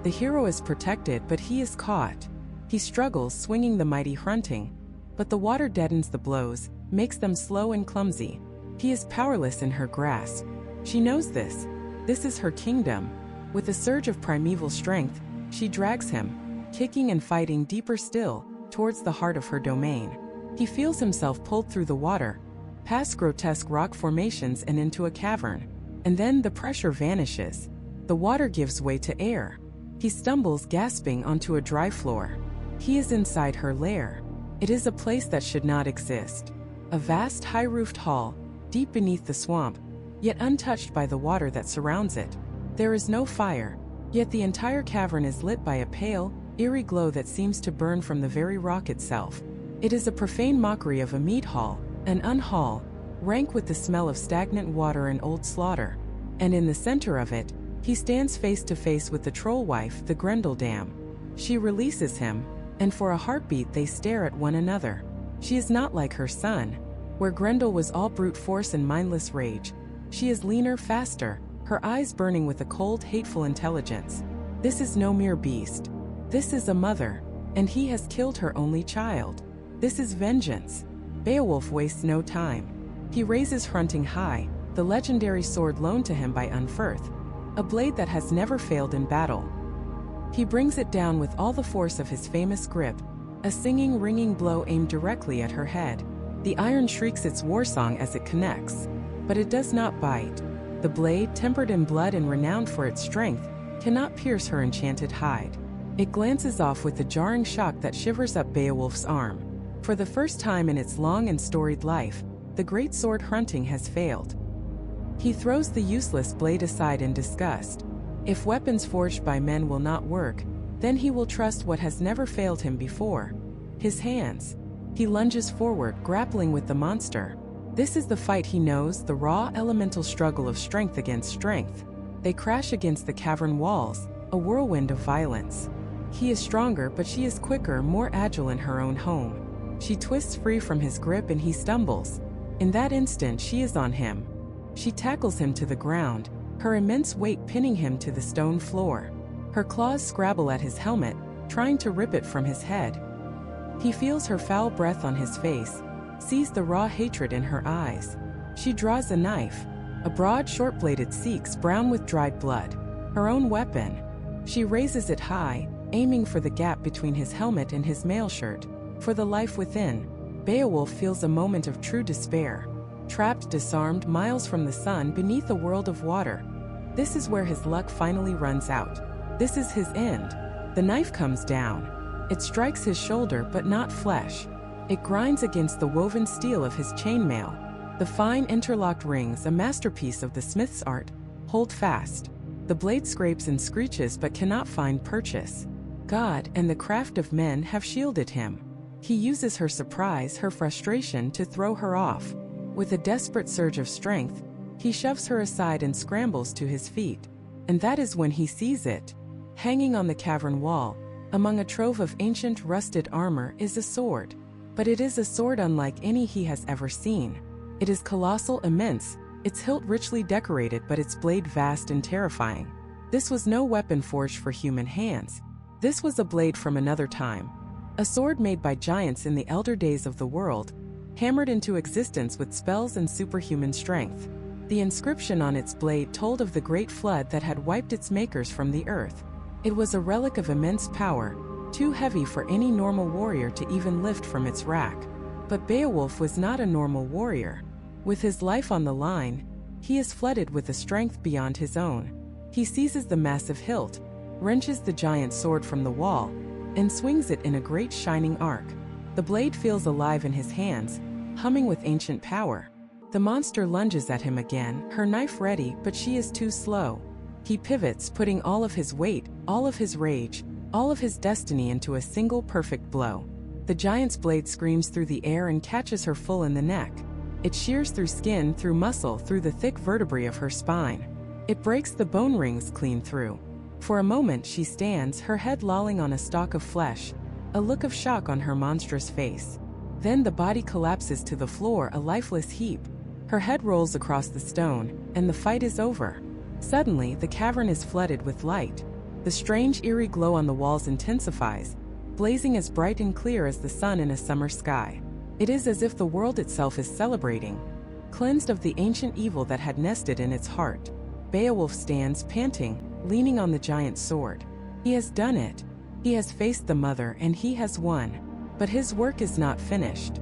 The hero is protected, but he is caught. He struggles, swinging the mighty Hrunting, but the water deadens the blows, makes them slow and clumsy. He is powerless in her grasp. She knows this. This is her kingdom. With a surge of primeval strength, she drags him, kicking and fighting deeper still, towards the heart of her domain. He feels himself pulled through the water, past grotesque rock formations and into a cavern. And then the pressure vanishes. The water gives way to air. He stumbles, gasping, onto a dry floor. He is inside her lair. It is a place that should not exist. A vast, high-roofed hall, deep beneath the swamp, yet untouched by the water that surrounds it. There is no fire, yet the entire cavern is lit by a pale, eerie glow that seems to burn from the very rock itself. It is a profane mockery of a mead hall, an unhall, rank with the smell of stagnant water and old slaughter. And in the center of it, he stands face to face with the troll wife, the Grendel dam. She releases him, and for a heartbeat they stare at one another. She is not like her son, where Grendel was all brute force and mindless rage. She is leaner, faster, her eyes burning with a cold, hateful intelligence. This is no mere beast. This is a mother, and he has killed her only child. This is vengeance. Beowulf wastes no time. He raises Hrunting high, the legendary sword loaned to him by Unferth, a blade that has never failed in battle. He brings it down with all the force of his famous grip, a singing, ringing blow aimed directly at her head. The iron shrieks its war song as it connects, but it does not bite. The blade, tempered in blood and renowned for its strength, cannot pierce her enchanted hide. It glances off with a jarring shock that shivers up Beowulf's arm. For the first time in its long and storied life, the great sword Hrunting has failed. He throws the useless blade aside in disgust. If weapons forged by men will not work, then he will trust what has never failed him before: his hands. He lunges forward, grappling with the monster. This is the fight he knows, the raw, elemental struggle of strength against strength. They crash against the cavern walls, a whirlwind of violence. He is stronger, but she is quicker, more agile in her own home. She twists free from his grip and he stumbles. In that instant, she is on him. She tackles him to the ground, her immense weight pinning him to the stone floor. Her claws scrabble at his helmet, trying to rip it from his head. He feels her foul breath on his face, sees the raw hatred in her eyes. She draws a knife, a broad, short-bladed seeks, brown with dried blood. Her own weapon. She raises it high, aiming for the gap between his helmet and his mail shirt. For the life within, Beowulf feels a moment of true despair. Trapped, disarmed, miles from the sun, beneath a world of water. This is where his luck finally runs out. This is his end. The knife comes down. It strikes his shoulder, but not flesh. It grinds against the woven steel of his chainmail. The fine interlocked rings, a masterpiece of the smith's art, hold fast. The blade scrapes and screeches but cannot find purchase. God and the craft of men have shielded him. He uses her surprise, her frustration, to throw her off. With a desperate surge of strength, he shoves her aside and scrambles to his feet. And that is when he sees it. Hanging on the cavern wall, among a trove of ancient rusted armor, is a sword. But it is a sword unlike any he has ever seen. It is colossal, immense, its hilt richly decorated but its blade vast and terrifying. This was no weapon forged for human hands. This was a blade from another time. A sword made by giants in the elder days of the world, hammered into existence with spells and superhuman strength. The inscription on its blade told of the great flood that had wiped its makers from the earth. It was a relic of immense power, too heavy for any normal warrior to even lift from its rack. But Beowulf was not a normal warrior. With his life on the line, he is flooded with a strength beyond his own. He seizes the massive hilt, wrenches the giant sword from the wall, and swings it in a great shining arc. The blade feels alive in his hands, humming with ancient power. The monster lunges at him again, her knife ready, but she is too slow. He pivots, putting all of his weight, all of his rage, all of his destiny into a single perfect blow. The giant's blade screams through the air and catches her full in the neck. It shears through skin, through muscle, through the thick vertebrae of her spine. It breaks the bone rings clean through. For a moment she stands, her head lolling on a stalk of flesh, a look of shock on her monstrous face. Then the body collapses to the floor, a lifeless heap. Her head rolls across the stone, and the fight is over. Suddenly, the cavern is flooded with light. The strange, eerie glow on the walls intensifies, blazing as bright and clear as the sun in a summer sky. It is as if the world itself is celebrating, cleansed of the ancient evil that had nested in its heart. Beowulf stands, panting, leaning on the giant's sword. He has done it. He has faced the mother, and he has won. But his work is not finished.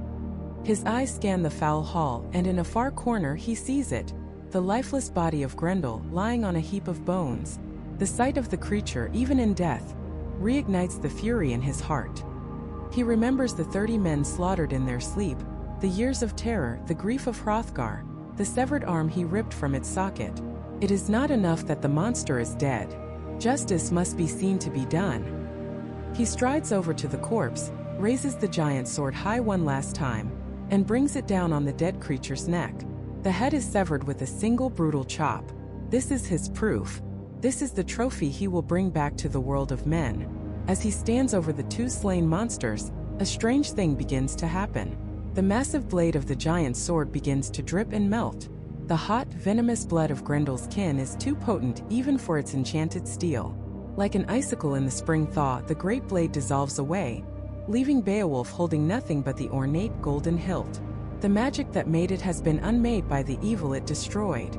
His eyes scan the foul hall, and in a far corner he sees it, the lifeless body of Grendel lying on a heap of bones. The sight of the creature, even in death, reignites the fury in his heart. He remembers the 30 men slaughtered in their sleep, the years of terror, the grief of Hrothgar, the severed arm he ripped from its socket. It is not enough that the monster is dead. Justice must be seen to be done. He strides over to the corpse, raises the giant's sword high one last time, and brings it down on the dead creature's neck. The head is severed with a single brutal chop. This is his proof. This is the trophy he will bring back to the world of men. As he stands over the 2 slain monsters, a strange thing begins to happen. The massive blade of the giant's sword begins to drip and melt. The hot, venomous blood of Grendel's kin is too potent even for its enchanted steel. Like an icicle in the spring thaw, the great blade dissolves away, leaving Beowulf holding nothing but the ornate golden hilt. The magic that made it has been unmade by the evil it destroyed.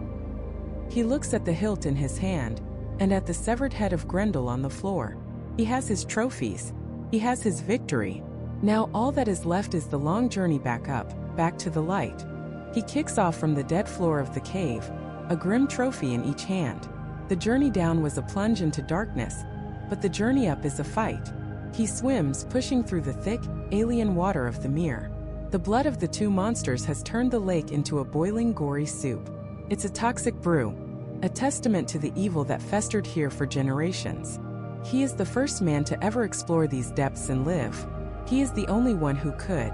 He looks at the hilt in his hand, and at the severed head of Grendel on the floor. He has his trophies. He has his victory. Now all that is left is the long journey back up, back to the light. He kicks off from the dead floor of the cave, a grim trophy in each hand. The journey down was a plunge into darkness, but the journey up is a fight. He swims, pushing through the thick, alien water of the mere. The blood of the 2 monsters has turned the lake into a boiling, gory soup. It's a toxic brew, a testament to the evil that festered here for generations. He is the first man to ever explore these depths and live. He is the only one who could.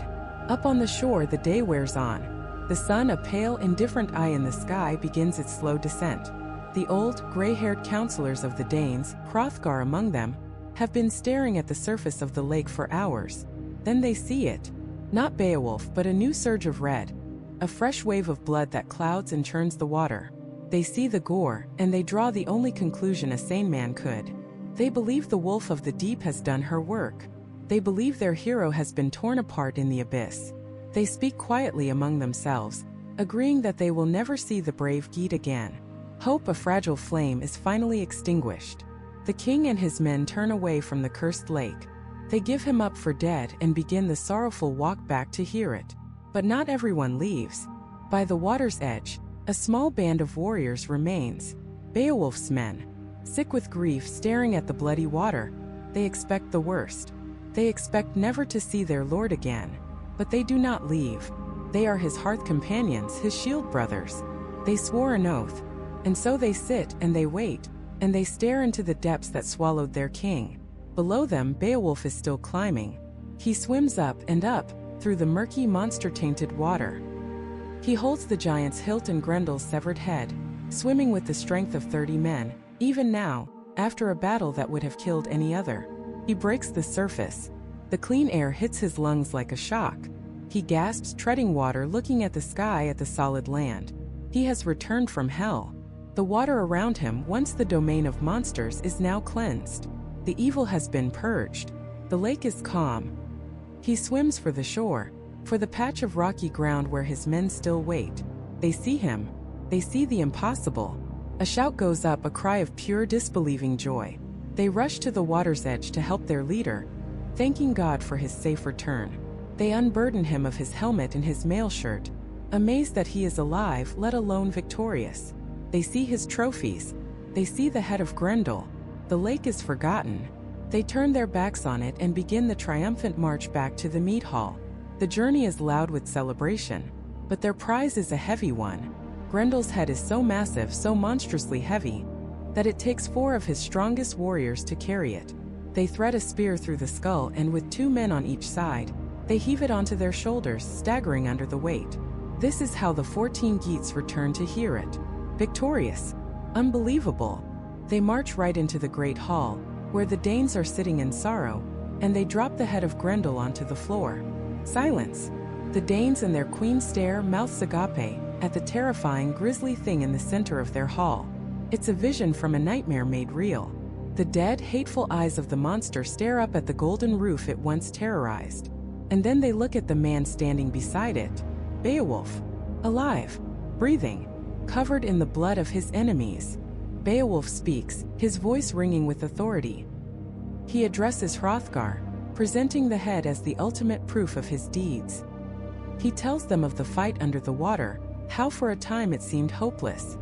Up on the shore, the day wears on. The sun, a pale, indifferent eye in the sky, begins its slow descent. The old, gray-haired counselors of the Danes, Hrothgar among them, have been staring at the surface of the lake for hours. Then they see it. Not Beowulf, but a new surge of red. A fresh wave of blood that clouds and churns the water. They see the gore, and they draw the only conclusion a sane man could. They believe the wolf of the deep has done her work. They believe their hero has been torn apart in the abyss. They speak quietly among themselves, agreeing that they will never see the brave Geat again. Hope, a fragile flame, is finally extinguished. The king and his men turn away from the cursed lake. They give him up for dead and begin the sorrowful walk back to Heorot. But not everyone leaves. By the water's edge, a small band of warriors remains. Beowulf's men. Sick with grief, staring at the bloody water, they expect the worst. They expect never to see their lord again. But they do not leave. They are his hearth companions, his shield brothers. They swore an oath. And so they sit and they wait, and they stare into the depths that swallowed their king. Below them, Beowulf is still climbing. He swims up and up, through the murky, monster-tainted water. He holds the giant's hilt and Grendel's severed head, swimming with the strength of 30 men. Even now, after a battle that would have killed any other, he breaks the surface. The clean air hits his lungs like a shock. He gasps, treading water, looking at the sky, at the solid land. He has returned from hell. The water around him, once the domain of monsters, is now cleansed. The evil has been purged. The lake is calm. He swims for the shore, for the patch of rocky ground where his men still wait. They see him. They see the impossible. A shout goes up, a cry of pure, disbelieving joy. They rush to the water's edge to help their leader, thanking God for his safe return. They unburden him of his helmet and his mail shirt, amazed that he is alive, let alone victorious. They see his trophies. They see the head of Grendel. The lake is forgotten. They turn their backs on it and begin the triumphant march back to the mead hall. The journey is loud with celebration, but their prize is a heavy one. Grendel's head is so massive, so monstrously heavy, that it takes 4 of his strongest warriors to carry it. They thread a spear through the skull, and with 2 men on each side, they heave it onto their shoulders, staggering under the weight. This is how the 14 Geats return to Heorot, victorious. Unbelievable. They march right into the great hall, where the Danes are sitting in sorrow, and they drop the head of Grendel onto the floor. Silence. The Danes and their queen stare, mouths agape, at the terrifying, grisly thing in the center of their hall. It's a vision from a nightmare made real. The dead, hateful eyes of the monster stare up at the golden roof it once terrorized. And then they look at the man standing beside it. Beowulf. Alive. Breathing. Covered in the blood of his enemies. Beowulf speaks, his voice ringing with authority. He addresses Hrothgar, presenting the head as the ultimate proof of his deeds. He tells them of the fight under the water, how for a time it seemed hopeless.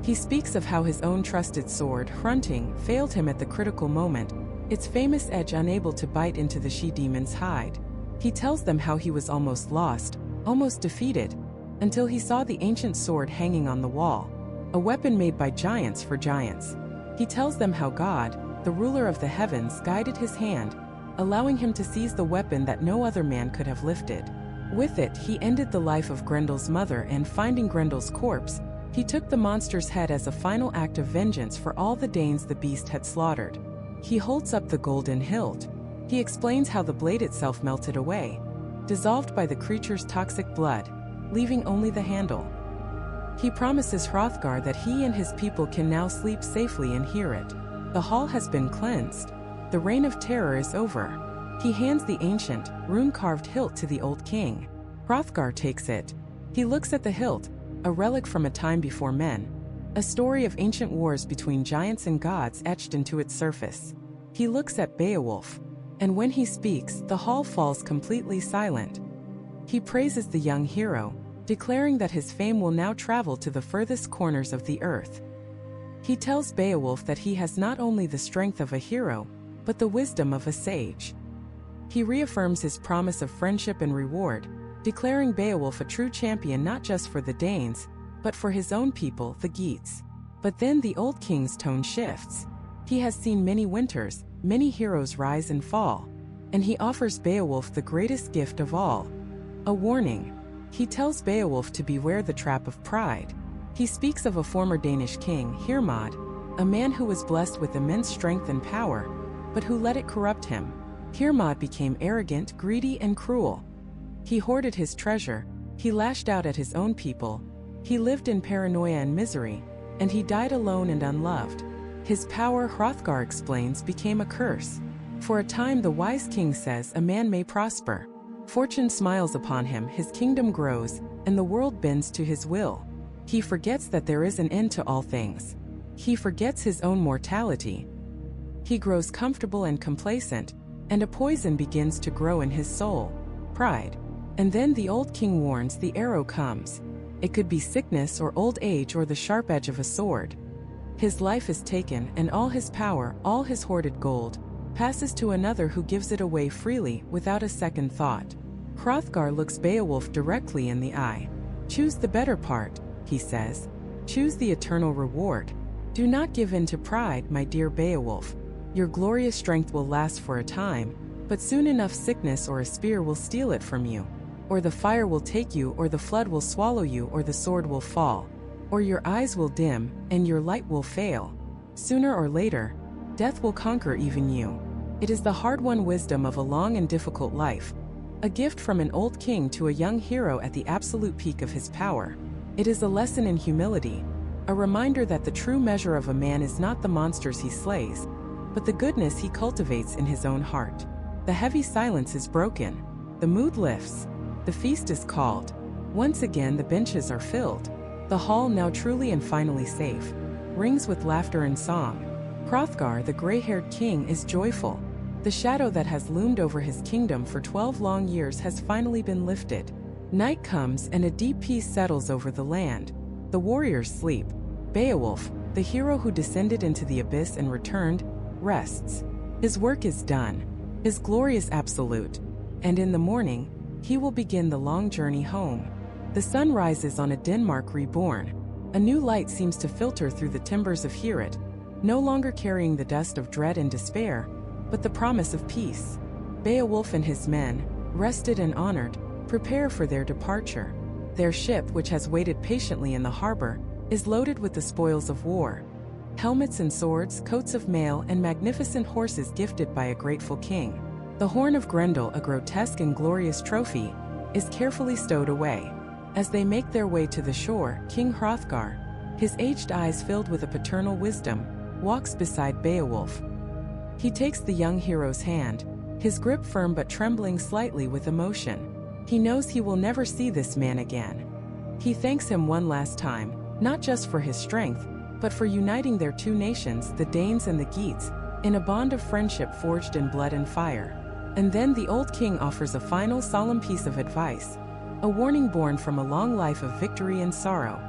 He speaks of how his own trusted sword, Hrunting, failed him at the critical moment, its famous edge unable to bite into the she-demon's hide. He tells them how he was almost lost, almost defeated, until he saw the ancient sword hanging on the wall, a weapon made by giants for giants. He tells them how God, the ruler of the heavens, guided his hand, allowing him to seize the weapon that no other man could have lifted. With it, he ended the life of Grendel's mother, and finding Grendel's corpse, he took the monster's head as a final act of vengeance for all the Danes the beast had slaughtered. He holds up the golden hilt. He explains how the blade itself melted away, dissolved by the creature's toxic blood, leaving only the handle. He promises Hrothgar that he and his people can now sleep safely in Heorot. The hall has been cleansed. The reign of terror is over. He hands the ancient, rune-carved hilt to the old king. Hrothgar takes it. He looks at the hilt, a relic from a time before men, a story of ancient wars between giants and gods etched into its surface. He looks at Beowulf, and when he speaks, the hall falls completely silent. He praises the young hero, declaring that his fame will now travel to the furthest corners of the earth. He tells Beowulf that he has not only the strength of a hero, but the wisdom of a sage. He reaffirms his promise of friendship and reward, declaring Beowulf a true champion not just for the Danes, but for his own people, the Geats. But then the old king's tone shifts. He has seen many winters, many heroes rise and fall, and he offers Beowulf the greatest gift of all, a warning. He tells Beowulf to beware the trap of pride. He speaks of a former Danish king, Hermod, a man who was blessed with immense strength and power, but who let it corrupt him. Hermod became arrogant, greedy, and cruel. He hoarded his treasure, he lashed out at his own people, he lived in paranoia and misery, and he died alone and unloved. His power, Hrothgar explains, became a curse. For a time the wise king says a man may prosper. Fortune smiles upon him, his kingdom grows, and the world bends to his will. He forgets that there is an end to all things. He forgets his own mortality. He grows comfortable and complacent, and a poison begins to grow in his soul, pride. And then the old king warns, the arrow comes. It could be sickness or old age or the sharp edge of a sword. His life is taken, and all his power, all his hoarded gold, passes to another who gives it away freely, without a second thought. Hrothgar looks Beowulf directly in the eye. Choose the better part, he says. Choose the eternal reward. Do not give in to pride, my dear Beowulf. Your glorious strength will last for a time, but soon enough sickness or a spear will steal it from you. Or the fire will take you, or the flood will swallow you, or the sword will fall. Or your eyes will dim, and your light will fail. Sooner or later, death will conquer even you. It is the hard-won wisdom of a long and difficult life, a gift from an old king to a young hero at the absolute peak of his power. It is a lesson in humility, a reminder that the true measure of a man is not the monsters he slays, but the goodness he cultivates in his own heart. The heavy silence is broken. The mood lifts. The feast is called. Once again the benches are filled. The hall, now truly and finally safe, rings with laughter and song. Hrothgar, the gray-haired king, is joyful. The shadow that has loomed over his kingdom for 12 long years has finally been lifted. Night comes and a deep peace settles over the land. The warriors sleep. Beowulf, the hero who descended into the abyss and returned, rests. His work is done. His glory is absolute. And in the morning, he will begin the long journey home. The sun rises on a Denmark reborn. A new light seems to filter through the timbers of Heorot, no longer carrying the dust of dread and despair, but the promise of peace. Beowulf and his men, rested and honored, prepare for their departure. Their ship, which has waited patiently in the harbor, is loaded with the spoils of war. Helmets and swords, coats of mail, and magnificent horses gifted by a grateful king. The horn of Grendel, a grotesque and glorious trophy, is carefully stowed away. As they make their way to the shore, King Hrothgar, his aged eyes filled with a paternal wisdom, walks beside Beowulf. He takes the young hero's hand, his grip firm but trembling slightly with emotion. He knows he will never see this man again. He thanks him one last time, not just for his strength, but for uniting their two nations, the Danes and the Geats, in a bond of friendship forged in blood and fire. And then the old king offers a final solemn piece of advice, a warning born from a long life of victory and sorrow.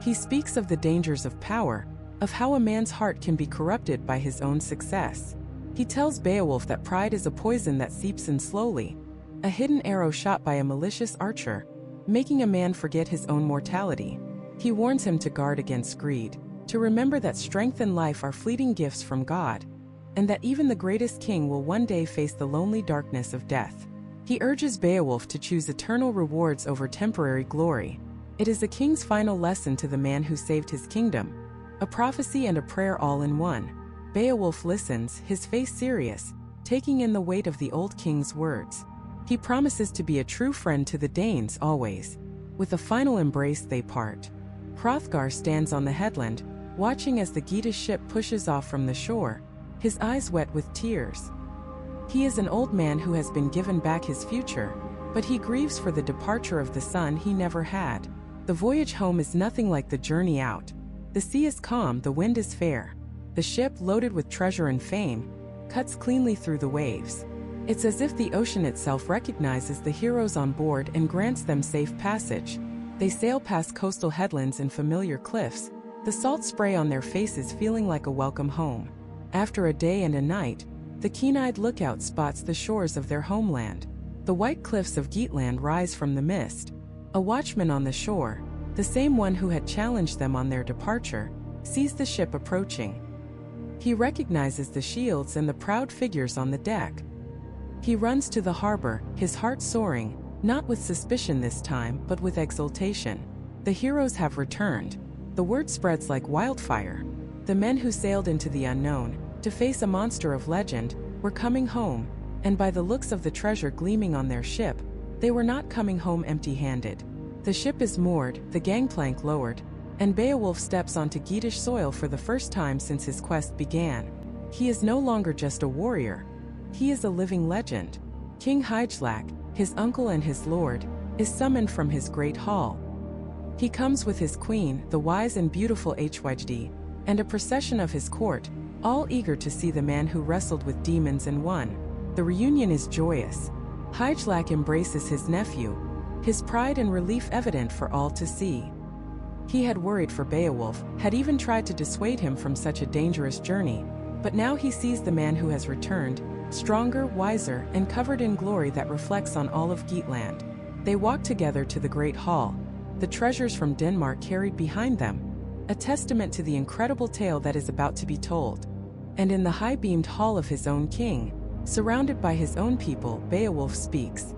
He speaks of the dangers of power, of how a man's heart can be corrupted by his own success. He tells Beowulf that pride is a poison that seeps in slowly, a hidden arrow shot by a malicious archer, making a man forget his own mortality. He warns him to guard against greed, to remember that strength and life are fleeting gifts from God, and that even the greatest king will one day face the lonely darkness of death. He urges Beowulf to choose eternal rewards over temporary glory. It is the king's final lesson to the man who saved his kingdom, a prophecy and a prayer all in one. Beowulf listens, his face serious, taking in the weight of the old king's words. He promises to be a true friend to the Danes always. With a final embrace they part. Hrothgar stands on the headland, watching as the Geatish ship pushes off from the shore, his eyes wet with tears. He is an old man who has been given back his future, but he grieves for the departure of the son he never had. The voyage home is nothing like the journey out. The sea is calm, the wind is fair. The ship, loaded with treasure and fame, cuts cleanly through the waves. It's as if the ocean itself recognizes the heroes on board and grants them safe passage. They sail past coastal headlands and familiar cliffs, the salt spray on their faces feeling like a welcome home. After a day and a night, the keen-eyed lookout spots the shores of their homeland. The white cliffs of Geatland rise from the mist. A watchman on the shore, the same one who had challenged them on their departure, sees the ship approaching. He recognizes the shields and the proud figures on the deck. He runs to the harbor, his heart soaring, not with suspicion this time, but with exultation. The heroes have returned. The word spreads like wildfire. The men who sailed into the unknown, to face a monster of legend, were coming home, and by the looks of the treasure gleaming on their ship, they were not coming home empty-handed. The ship is moored, the gangplank lowered, and Beowulf steps onto Geatish soil for the first time since his quest began. He is no longer just a warrior. He is a living legend. King Heorot, his uncle and his lord, is summoned from his great hall. He comes with his queen, the wise and beautiful Heorot, and a procession of his court, all eager to see the man who wrestled with demons and won. The reunion is joyous. Heorot embraces his nephew, his pride and relief evident for all to see. He had worried for Beowulf, had even tried to dissuade him from such a dangerous journey, but now he sees the man who has returned, stronger, wiser, and covered in glory that reflects on all of Geatland. They walk together to the great hall, the treasures from Denmark carried behind them, a testament to the incredible tale that is about to be told. And in the high-beamed hall of his own king, surrounded by his own people, Beowulf speaks.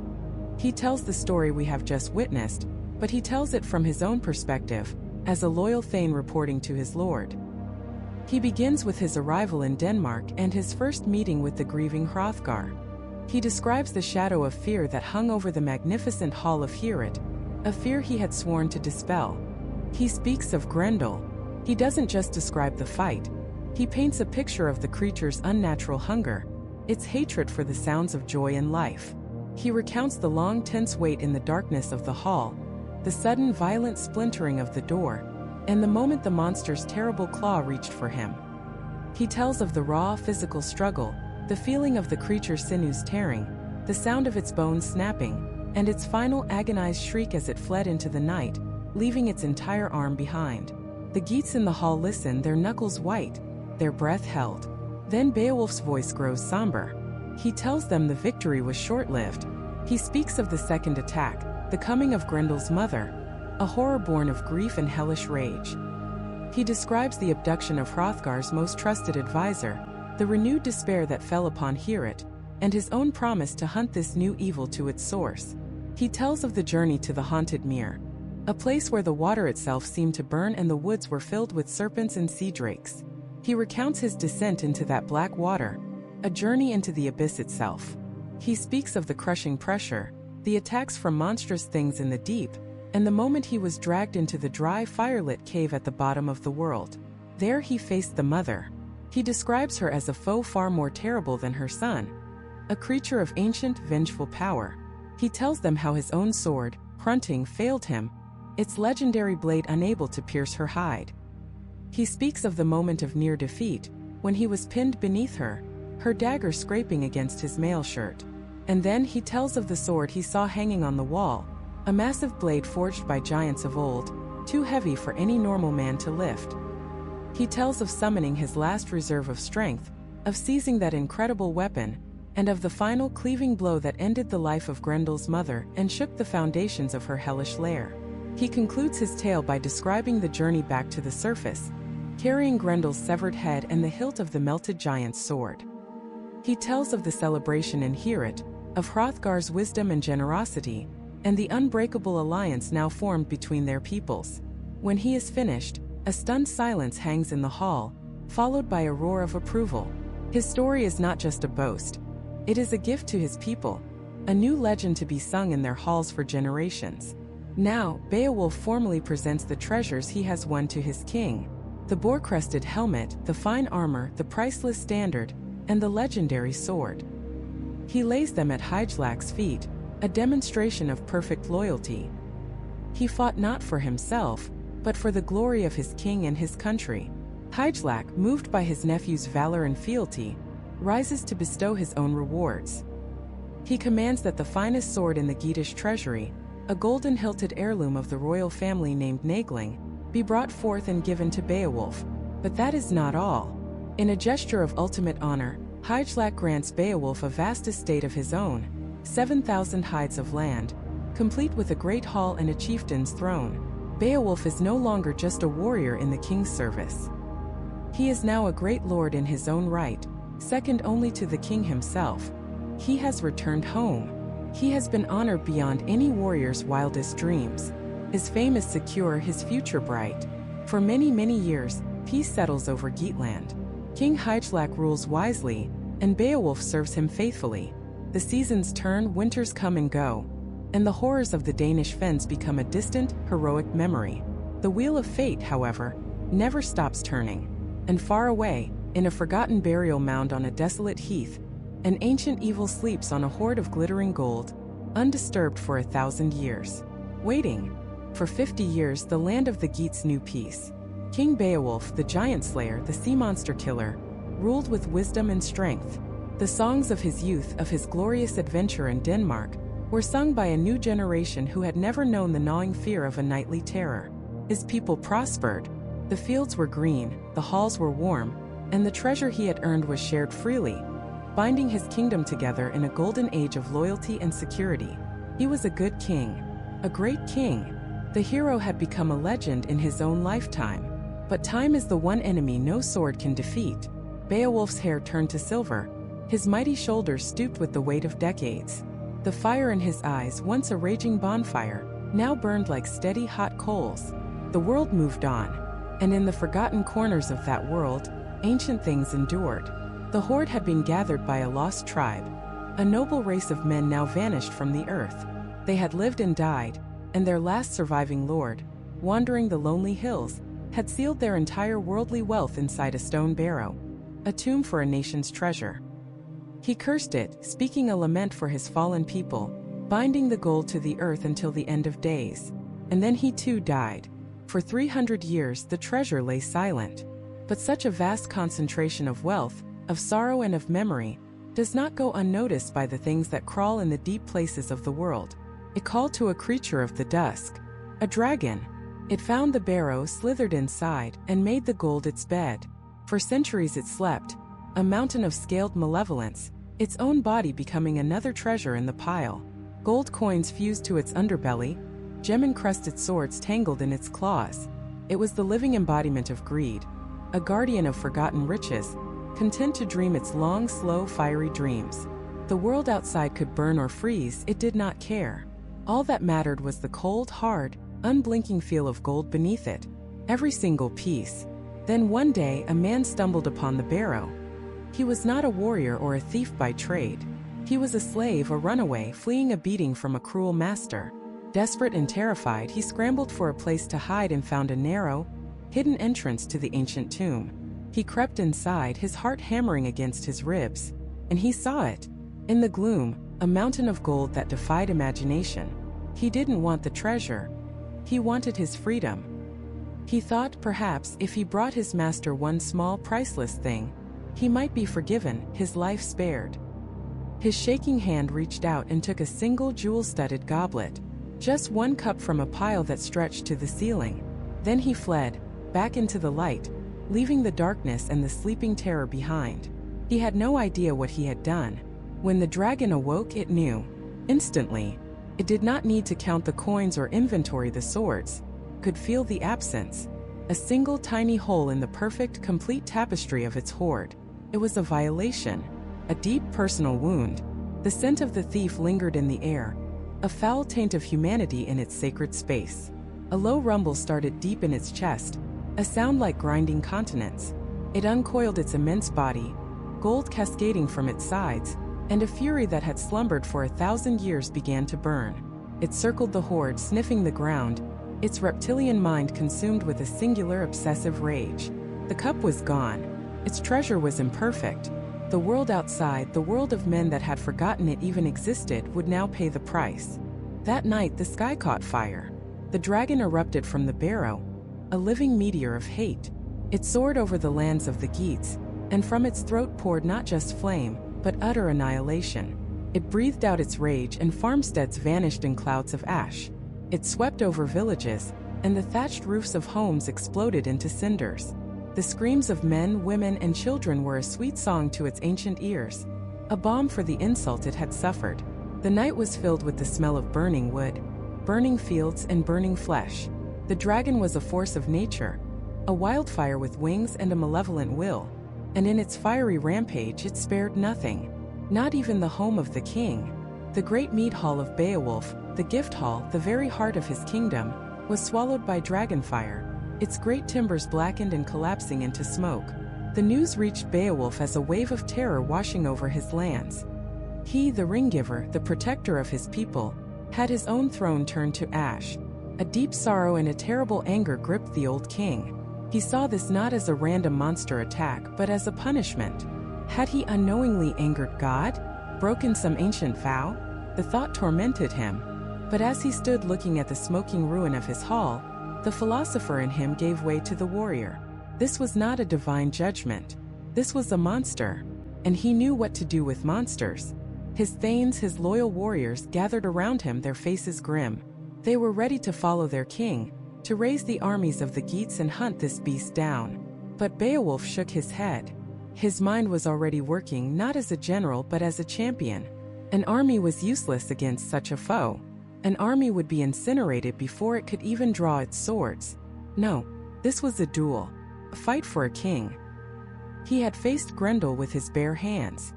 He tells the story we have just witnessed, but he tells it from his own perspective, as a loyal thane reporting to his lord. He begins with his arrival in Denmark and his first meeting with the grieving Hrothgar. He describes the shadow of fear that hung over the magnificent hall of Heorot, a fear he had sworn to dispel. He speaks of Grendel. He doesn't just describe the fight. He paints a picture of the creature's unnatural hunger, its hatred for the sounds of joy and life. He recounts the long tense wait in the darkness of the hall, the sudden violent splintering of the door, and the moment the monster's terrible claw reached for him. He tells of the raw physical struggle, the feeling of the creature's sinews tearing, the sound of its bones snapping, and its final agonized shriek as it fled into the night, leaving its entire arm behind. The Geats in the hall listen, their knuckles white, their breath held. Then Beowulf's voice grows somber. He tells them the victory was short-lived. He speaks of the second attack, the coming of Grendel's mother, a horror born of grief and hellish rage. He describes the abduction of Hrothgar's most trusted advisor, the renewed despair that fell upon Heorot, and his own promise to hunt this new evil to its source. He tells of the journey to the haunted mere, a place where the water itself seemed to burn and the woods were filled with serpents and sea drakes. He recounts his descent into that black water, a journey into the abyss itself. He speaks of the crushing pressure, the attacks from monstrous things in the deep, and the moment he was dragged into the dry, firelit cave at the bottom of the world. There he faced the mother. He describes her as a foe far more terrible than her son, a creature of ancient, vengeful power. He tells them how his own sword, Hrunting, failed him, its legendary blade unable to pierce her hide. He speaks of the moment of near defeat, when he was pinned beneath her, her dagger scraping against his mail shirt. And then he tells of the sword he saw hanging on the wall, a massive blade forged by giants of old, too heavy for any normal man to lift. He tells of summoning his last reserve of strength, of seizing that incredible weapon, and of the final cleaving blow that ended the life of Grendel's mother and shook the foundations of her hellish lair. He concludes his tale by describing the journey back to the surface, carrying Grendel's severed head and the hilt of the melted giant's sword. He tells of the celebration in Heorot, of Hrothgar's wisdom and generosity, and the unbreakable alliance now formed between their peoples. When he is finished, a stunned silence hangs in the hall, followed by a roar of approval. His story is not just a boast. It is a gift to his people, a new legend to be sung in their halls for generations. Now, Beowulf formally presents the treasures he has won to his king: the boar-crested helmet, the fine armor, the priceless standard, and the legendary sword. He lays them at Hygelac's feet, a demonstration of perfect loyalty. He fought not for himself, but for the glory of his king and his country. Hygelac, moved by his nephew's valor and fealty, rises to bestow his own rewards. He commands that the finest sword in the Geatish treasury, a golden-hilted heirloom of the royal family named Naegling, be brought forth and given to Beowulf. But that is not all. In a gesture of ultimate honor, Hygelac grants Beowulf a vast estate of his own, 7,000 hides of land, complete with a great hall and a chieftain's throne. Beowulf is no longer just a warrior in the king's service. He is now a great lord in his own right, second only to the king himself. He has returned home. He has been honored beyond any warrior's wildest dreams. His fame is secure, his future bright. For many, many years, peace settles over Geatland. King Hygelac rules wisely, and Beowulf serves him faithfully. The seasons turn, winters come and go, and the horrors of the Danish fens become a distant, heroic memory. The wheel of fate, however, never stops turning, and far away, in a forgotten burial mound on a desolate heath, an ancient evil sleeps on a hoard of glittering gold, undisturbed for 1,000 years. Waiting. For 50 years the land of the Geats knew peace. King Beowulf, the giant slayer, the sea monster killer, ruled with wisdom and strength. The songs of his youth, of his glorious adventure in Denmark, were sung by a new generation who had never known the gnawing fear of a nightly terror. His people prospered. The fields were green, the halls were warm, and the treasure he had earned was shared freely, binding his kingdom together in a golden age of loyalty and security. He was a good king, a great king. The hero had become a legend in his own lifetime. But time is the one enemy no sword can defeat. Beowulf's hair turned to silver. His mighty shoulders stooped with the weight of decades. The fire in his eyes, once a raging bonfire, now burned like steady hot coals. The world moved on, and in the forgotten corners of that world, ancient things endured. The horde had been gathered by a lost tribe, a noble race of men now vanished from the earth. They had lived and died, and their last surviving lord, wandering the lonely hills, had sealed their entire worldly wealth inside a stone barrow, a tomb for a nation's treasure. He cursed it, speaking a lament for his fallen people, binding the gold to the earth until the end of days. And then he too died. For 300 years the treasure lay silent. But such a vast concentration of wealth, of sorrow and of memory, does not go unnoticed by the things that crawl in the deep places of the world. It called to a creature of the dusk, a dragon. It found the barrow, slithered inside, and made the gold its bed. For centuries it slept, a mountain of scaled malevolence, its own body becoming another treasure in the pile. Gold coins fused to its underbelly, gem-encrusted swords tangled in its claws. It was the living embodiment of greed, a guardian of forgotten riches, content to dream its long, slow, fiery dreams. The world outside could burn or freeze, it did not care. All that mattered was the cold, hard, unblinking feel of gold beneath it, every single piece. Then one day a man stumbled upon the barrow. He was not a warrior or a thief by trade. He was a slave, a runaway, fleeing a beating from a cruel master. Desperate and terrified, he scrambled for a place to hide and found a narrow, hidden entrance to the ancient tomb. He crept inside, his heart hammering against his ribs, and he saw it. In the gloom, a mountain of gold that defied imagination. He didn't want the treasure. He wanted his freedom. He thought perhaps if he brought his master one small priceless thing, he might be forgiven, his life spared. His shaking hand reached out and took a single jewel-studded goblet, just one cup from a pile that stretched to the ceiling. Then he fled, back into the light, leaving the darkness and the sleeping terror behind. He had no idea what he had done. When the dragon awoke, it knew. Instantly. It did not need to count the coins or inventory the swords. Could feel the absence. A single tiny hole in the perfect, complete tapestry of its hoard. It was a violation. A deep personal wound. The scent of the thief lingered in the air. A foul taint of humanity in its sacred space. A low rumble started deep in its chest, a sound like grinding continents. It uncoiled its immense body, gold cascading from its sides, and a fury that had slumbered for 1,000 years began to burn. It circled the horde, sniffing the ground, its reptilian mind consumed with a singular obsessive rage. The cup was gone. Its treasure was imperfect. The world outside, the world of men that had forgotten it even existed, would now pay the price. That night the sky caught fire. The dragon erupted from the barrow, a living meteor of hate. It soared over the lands of the Geats, and from its throat poured not just flame, but utter annihilation. It breathed out its rage, and farmsteads vanished in clouds of ash. It swept over villages, and the thatched roofs of homes exploded into cinders. The screams of men, women, and children were a sweet song to its ancient ears, a balm for the insult it had suffered. The night was filled with the smell of burning wood, burning fields, and burning flesh. The dragon was a force of nature, a wildfire with wings and a malevolent will, and in its fiery rampage it spared nothing, not even the home of the king. The great mead hall of Beowulf, the gift hall, the very heart of his kingdom, was swallowed by dragonfire, its great timbers blackened and collapsing into smoke. The news reached Beowulf as a wave of terror washing over his lands. He, the ring-giver, the protector of his people, had his own throne turned to ash. A deep sorrow and a terrible anger gripped the old king. He saw this not as a random monster attack, but as a punishment. Had he unknowingly angered God? Broken some ancient vow? The thought tormented him. But as he stood looking at the smoking ruin of his hall, the philosopher in him gave way to the warrior. This was not a divine judgment. This was a monster. And he knew what to do with monsters. His thanes, his loyal warriors, gathered around him, their faces grim. They were ready to follow their king, to raise the armies of the Geats and hunt this beast down. But Beowulf shook his head. His mind was already working not as a general but as a champion. An army was useless against such a foe. An army would be incinerated before it could even draw its swords. No, this was a duel, a fight for a king. He had faced Grendel with his bare hands.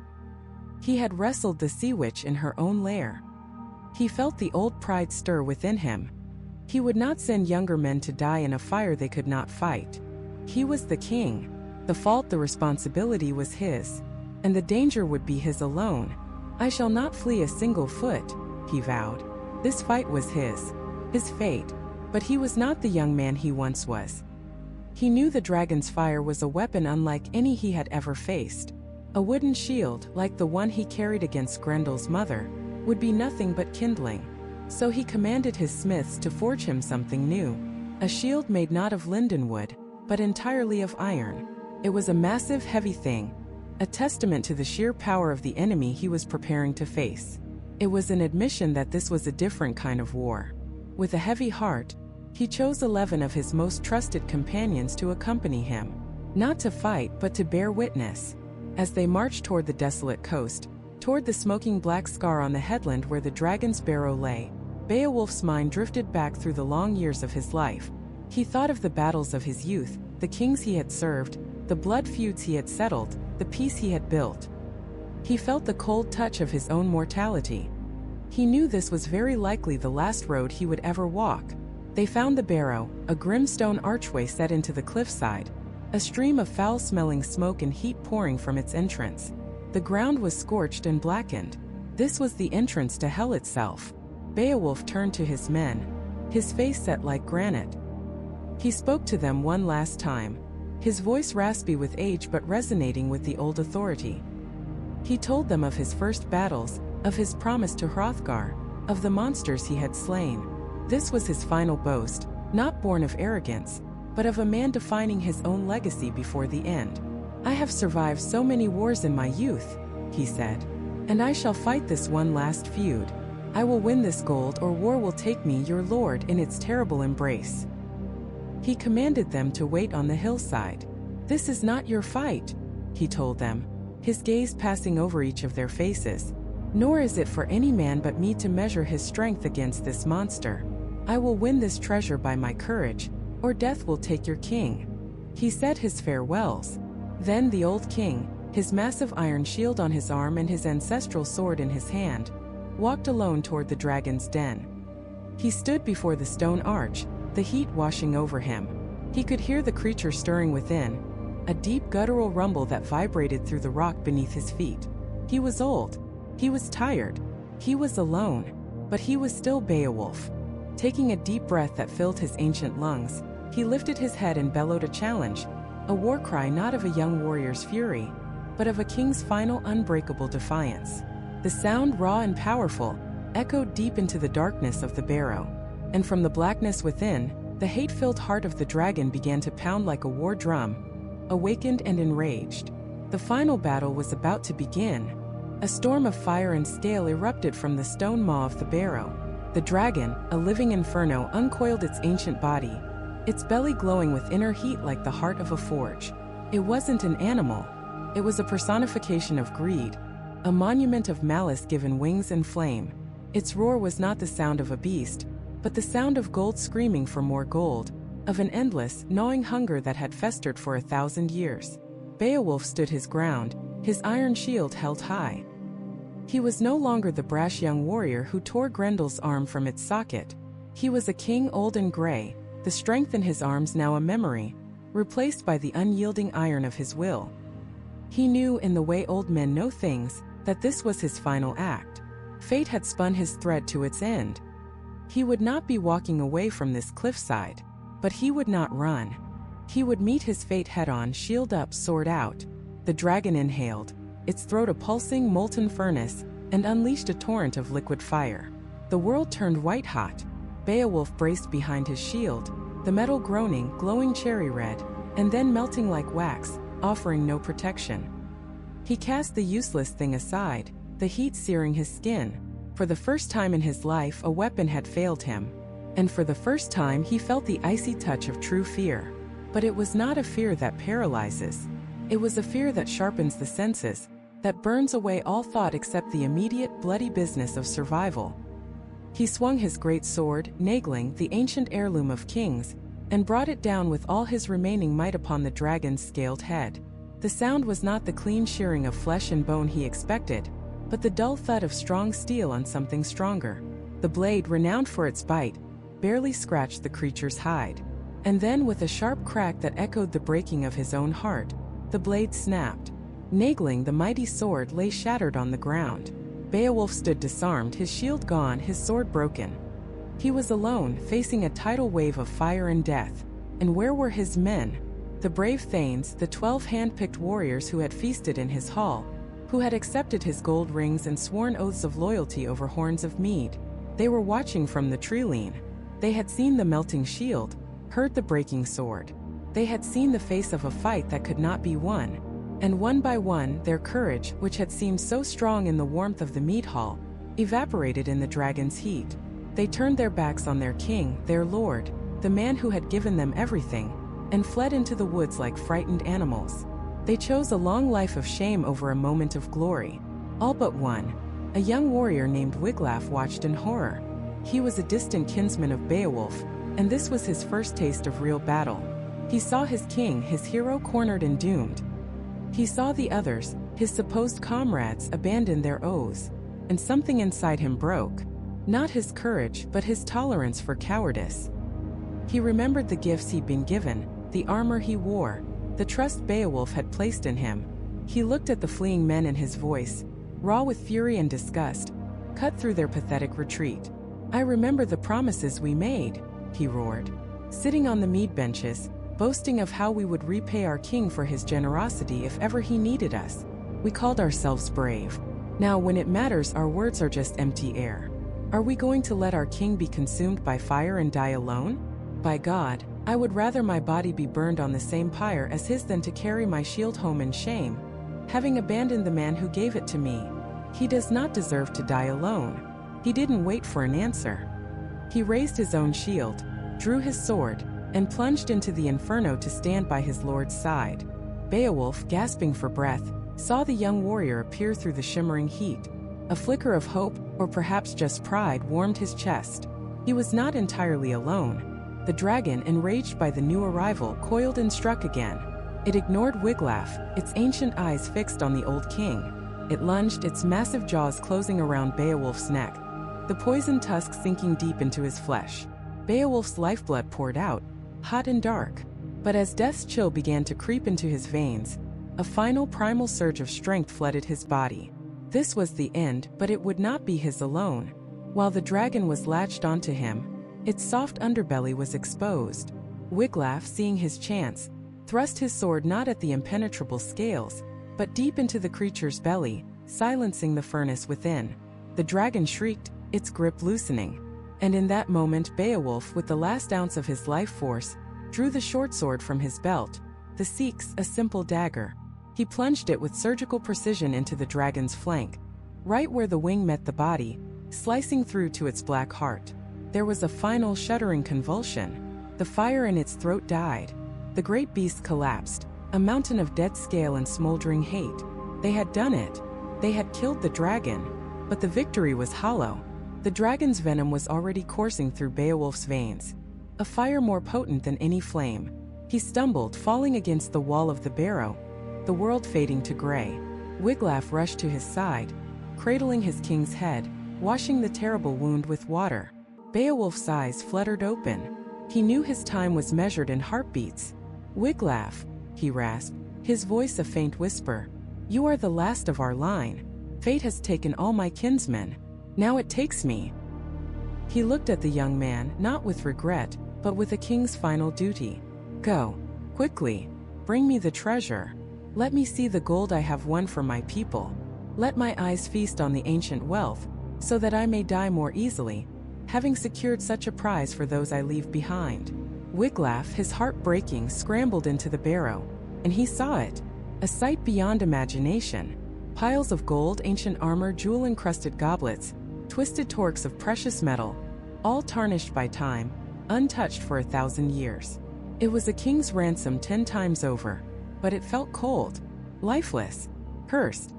He had wrestled the sea witch in her own lair. He felt the old pride stir within him. He would not send younger men to die in a fire they could not fight. He was the king. The fault, the responsibility was his, and the danger would be his alone. I shall not flee a single foot, he vowed. This fight was his fate, but he was not the young man he once was. He knew the dragon's fire was a weapon unlike any he had ever faced. A wooden shield, like the one he carried against Grendel's mother, would be nothing but kindling. So he commanded his smiths to forge him something new, a shield made not of linden wood, but entirely of iron. It was a massive, heavy thing, a testament to the sheer power of the enemy he was preparing to face. It was an admission that this was a different kind of war. With a heavy heart, he chose 11 of his most trusted companions to accompany him, not to fight but to bear witness. As they marched toward the desolate coast, toward the smoking black scar on the headland where the dragon's barrow lay, Beowulf's mind drifted back through the long years of his life. He thought of the battles of his youth, the kings he had served, the blood feuds he had settled, the peace he had built. He felt the cold touch of his own mortality. He knew this was very likely the last road he would ever walk. They found the barrow, a grim stone archway set into the cliffside, a stream of foul-smelling smoke and heat pouring from its entrance. The ground was scorched and blackened. This was the entrance to hell itself. Beowulf turned to his men, his face set like granite. He spoke to them one last time, his voice raspy with age but resonating with the old authority. He told them of his first battles, of his promise to Hrothgar, of the monsters he had slain. This was his final boast, not born of arrogance, but of a man defining his own legacy before the end. "I have survived so many wars in my youth," he said, "and I shall fight this one last feud. I will win this gold or war will take me, your lord, in its terrible embrace." He commanded them to wait on the hillside. "This is not your fight," he told them, his gaze passing over each of their faces. "Nor is it for any man but me to measure his strength against this monster. I will win this treasure by my courage, or death will take your king." He said his farewells. Then the old king, his massive iron shield on his arm and his ancestral sword in his hand, walked alone toward the dragon's den. He stood before the stone arch, the heat washing over him. He could hear the creature stirring within, a deep guttural rumble that vibrated through the rock beneath his feet. He was old. He was tired. He was alone. But he was still Beowulf. Taking a deep breath that filled his ancient lungs, he lifted his head and bellowed a challenge, a war cry not of a young warrior's fury, but of a king's final unbreakable defiance. The sound, raw and powerful, echoed deep into the darkness of the barrow, and from the blackness within, the hate-filled heart of the dragon began to pound like a war drum, awakened and enraged. The final battle was about to begin. A storm of fire and scale erupted from the stone maw of the barrow. The dragon, a living inferno, uncoiled its ancient body, its belly glowing with inner heat like the heart of a forge. It wasn't an animal. It was a personification of greed, a monument of malice given wings and flame. Its roar was not the sound of a beast, but the sound of gold screaming for more gold, of an endless, gnawing hunger that had festered for 1,000 years. Beowulf stood his ground, his iron shield held high. He was no longer the brash young warrior who tore Grendel's arm from its socket. He was a king old and gray, the strength in his arms now a memory, replaced by the unyielding iron of his will. He knew, in the way old men know things, that this was his final act. Fate had spun his thread to its end. He would not be walking away from this cliffside, but he would not run. He would meet his fate head-on, shield up, sword out. The dragon inhaled, its throat a pulsing, molten furnace, and unleashed a torrent of liquid fire. The world turned white-hot. Beowulf braced behind his shield, the metal groaning, glowing cherry red, and then melting like wax, offering no protection. He cast the useless thing aside, the heat searing his skin. For the first time in his life, a weapon had failed him, and for the first time he felt the icy touch of true fear. But it was not a fear that paralyzes. It was a fear that sharpens the senses, that burns away all thought except the immediate, bloody business of survival. He swung his great sword, Nagling, the ancient heirloom of kings, and brought it down with all his remaining might upon the dragon's scaled head. The sound was not the clean shearing of flesh and bone he expected, but the dull thud of strong steel on something stronger. The blade, renowned for its bite, barely scratched the creature's hide. And then, with a sharp crack that echoed the breaking of his own heart, the blade snapped. Nagling, the mighty sword, lay shattered on the ground. Beowulf stood disarmed, his shield gone, his sword broken. He was alone, facing a tidal wave of fire and death. And where were his men? The brave thanes, the 12 hand-picked warriors who had feasted in his hall, who had accepted his gold rings and sworn oaths of loyalty over horns of mead. They were watching from the tree-line. They had seen the melting shield, heard the breaking sword. They had seen the face of a fight that could not be won. And one by one, their courage, which had seemed so strong in the warmth of the mead hall, evaporated in the dragon's heat. They turned their backs on their king, their lord, the man who had given them everything, and fled into the woods like frightened animals. They chose a long life of shame over a moment of glory. All but one. A young warrior named Wiglaf watched in horror. He was a distant kinsman of Beowulf, and this was his first taste of real battle. He saw his king, his hero, cornered and doomed. He saw the others, his supposed comrades, abandon their oaths, and something inside him broke. Not his courage, but his tolerance for cowardice. He remembered the gifts he'd been given, the armor he wore, the trust Beowulf had placed in him. He looked at the fleeing men, and his voice, raw with fury and disgust, cut through their pathetic retreat. "I remember the promises we made," he roared. "Sitting on the mead benches, boasting of how we would repay our king for his generosity if ever he needed us. We called ourselves brave. Now when it matters, our words are just empty air. Are we going to let our king be consumed by fire and die alone? By God, I would rather my body be burned on the same pyre as his than to carry my shield home in shame, having abandoned the man who gave it to me. He does not deserve to die alone." He didn't wait for an answer. He raised his own shield, drew his sword, and plunged into the inferno to stand by his lord's side. Beowulf, gasping for breath, saw the young warrior appear through the shimmering heat. A flicker of hope, or perhaps just pride, warmed his chest. He was not entirely alone. The dragon, enraged by the new arrival, coiled and struck again. It ignored Wiglaf, its ancient eyes fixed on the old king. It lunged, its massive jaws closing around Beowulf's neck, the poisoned tusk sinking deep into his flesh. Beowulf's lifeblood poured out, hot and dark. But as death's chill began to creep into his veins, a final primal surge of strength flooded his body. This was the end, but it would not be his alone. While the dragon was latched onto him, its soft underbelly was exposed. Wiglaf, seeing his chance, thrust his sword not at the impenetrable scales, but deep into the creature's belly, silencing the furnace within. The dragon shrieked, its grip loosening. And in that moment, Beowulf, with the last ounce of his life force, drew the short sword from his belt, the seeks, a simple dagger. He plunged it with surgical precision into the dragon's flank, right where the wing met the body, slicing through to its black heart. There was a final shuddering convulsion. The fire in its throat died. The great beast collapsed, a mountain of dead scale and smoldering hate. They had done it. They had killed the dragon. But the victory was hollow. The dragon's venom was already coursing through Beowulf's veins, a fire more potent than any flame. He stumbled, falling against the wall of the barrow, the world fading to gray. Wiglaf rushed to his side, cradling his king's head, washing the terrible wound with water. Beowulf's eyes fluttered open. He knew his time was measured in heartbeats. "Wiglaf," he rasped, his voice a faint whisper. "You are the last of our line. Fate has taken all my kinsmen. Now it takes me." He looked at the young man, not with regret, but with a king's final duty. "Go. Quickly. Bring me the treasure. Let me see the gold I have won for my people. Let my eyes feast on the ancient wealth, so that I may die more easily, having secured such a prize for those I leave behind." Wiglaf, his heart breaking, scrambled into the barrow, and he saw it, a sight beyond imagination. Piles of gold, ancient armor, jewel-encrusted goblets, twisted torques of precious metal, all tarnished by time, untouched for 1,000 years. It was a king's ransom 10 times over, but it felt cold, lifeless, cursed.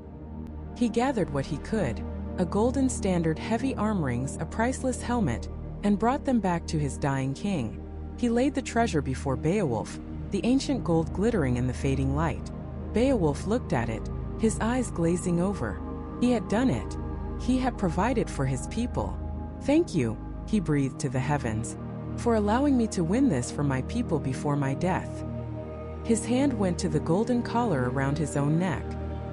He gathered what he could, a golden standard, heavy arm rings, a priceless helmet, and brought them back to his dying king. He laid the treasure before Beowulf, the ancient gold glittering in the fading light. Beowulf looked at it, his eyes glazing over. He had done it. He had provided for his people. "Thank you," he breathed to the heavens, "for allowing me to win this for my people before my death." His hand went to the golden collar around his own neck.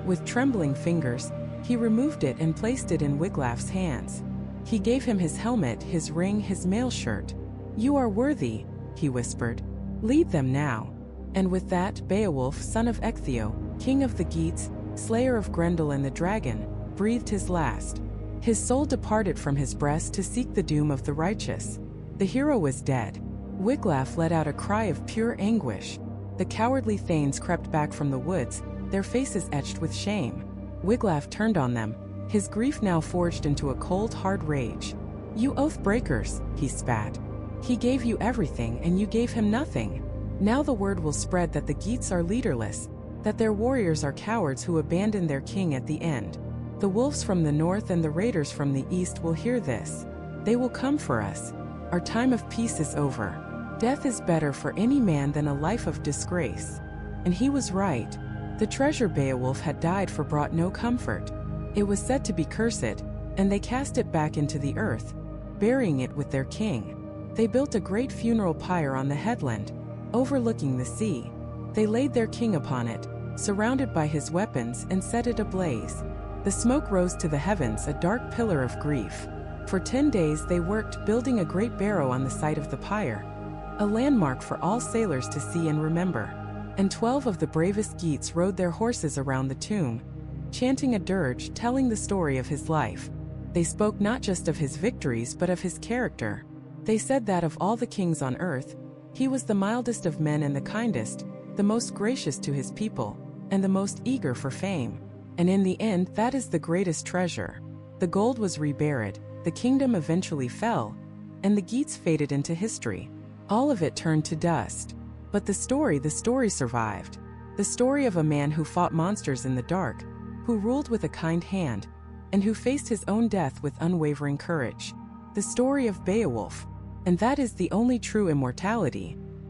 With trembling fingers, he removed it and placed it in Wiglaf's hands. He gave him his helmet, his ring, his mail shirt. "You are worthy," he whispered. "Lead them now." And with that, Beowulf, son of Ecgtheow, king of the Geats, slayer of Grendel and the dragon, breathed his last. His soul departed from his breast to seek the doom of the righteous. The hero was dead. Wiglaf let out a cry of pure anguish. The cowardly thanes crept back from the woods, their faces etched with shame. Wiglaf turned on them, his grief now forged into a cold, hard rage. "You oath breakers," he spat. "He gave you everything and you gave him nothing. Now the word will spread that the Geats are leaderless, that their warriors are cowards who abandon their king at the end. The wolves from the north and the raiders from the east will hear this. They will come for us. Our time of peace is over. Death is better for any man than a life of disgrace. And he was right. The treasure Beowulf had died for brought no comfort. It was said to be cursed, and they cast it back into the earth, burying it with their king. They built a great funeral pyre on the headland, overlooking the sea. They laid their king upon it, surrounded by his weapons, and set it ablaze. The smoke rose to the heavens, a dark pillar of grief. For 10 days they worked, building a great barrow on the site of the pyre, a landmark for all sailors to see and remember. And 12 of the bravest Geats rode their horses around the tomb, chanting a dirge telling the story of his life. They spoke not just of his victories but of his character. They said that of all the kings on earth, he was the mildest of men and the kindest, the most gracious to his people, and the most eager for fame. And in the end, that is the greatest treasure. The gold was reburied, the kingdom eventually fell, and the Geats faded into history. All of it turned to dust. But the story survived. The story of a man who fought monsters in the dark, who ruled with a kind hand, and who faced his own death with unwavering courage. The story of Beowulf. And that is the only true immortality.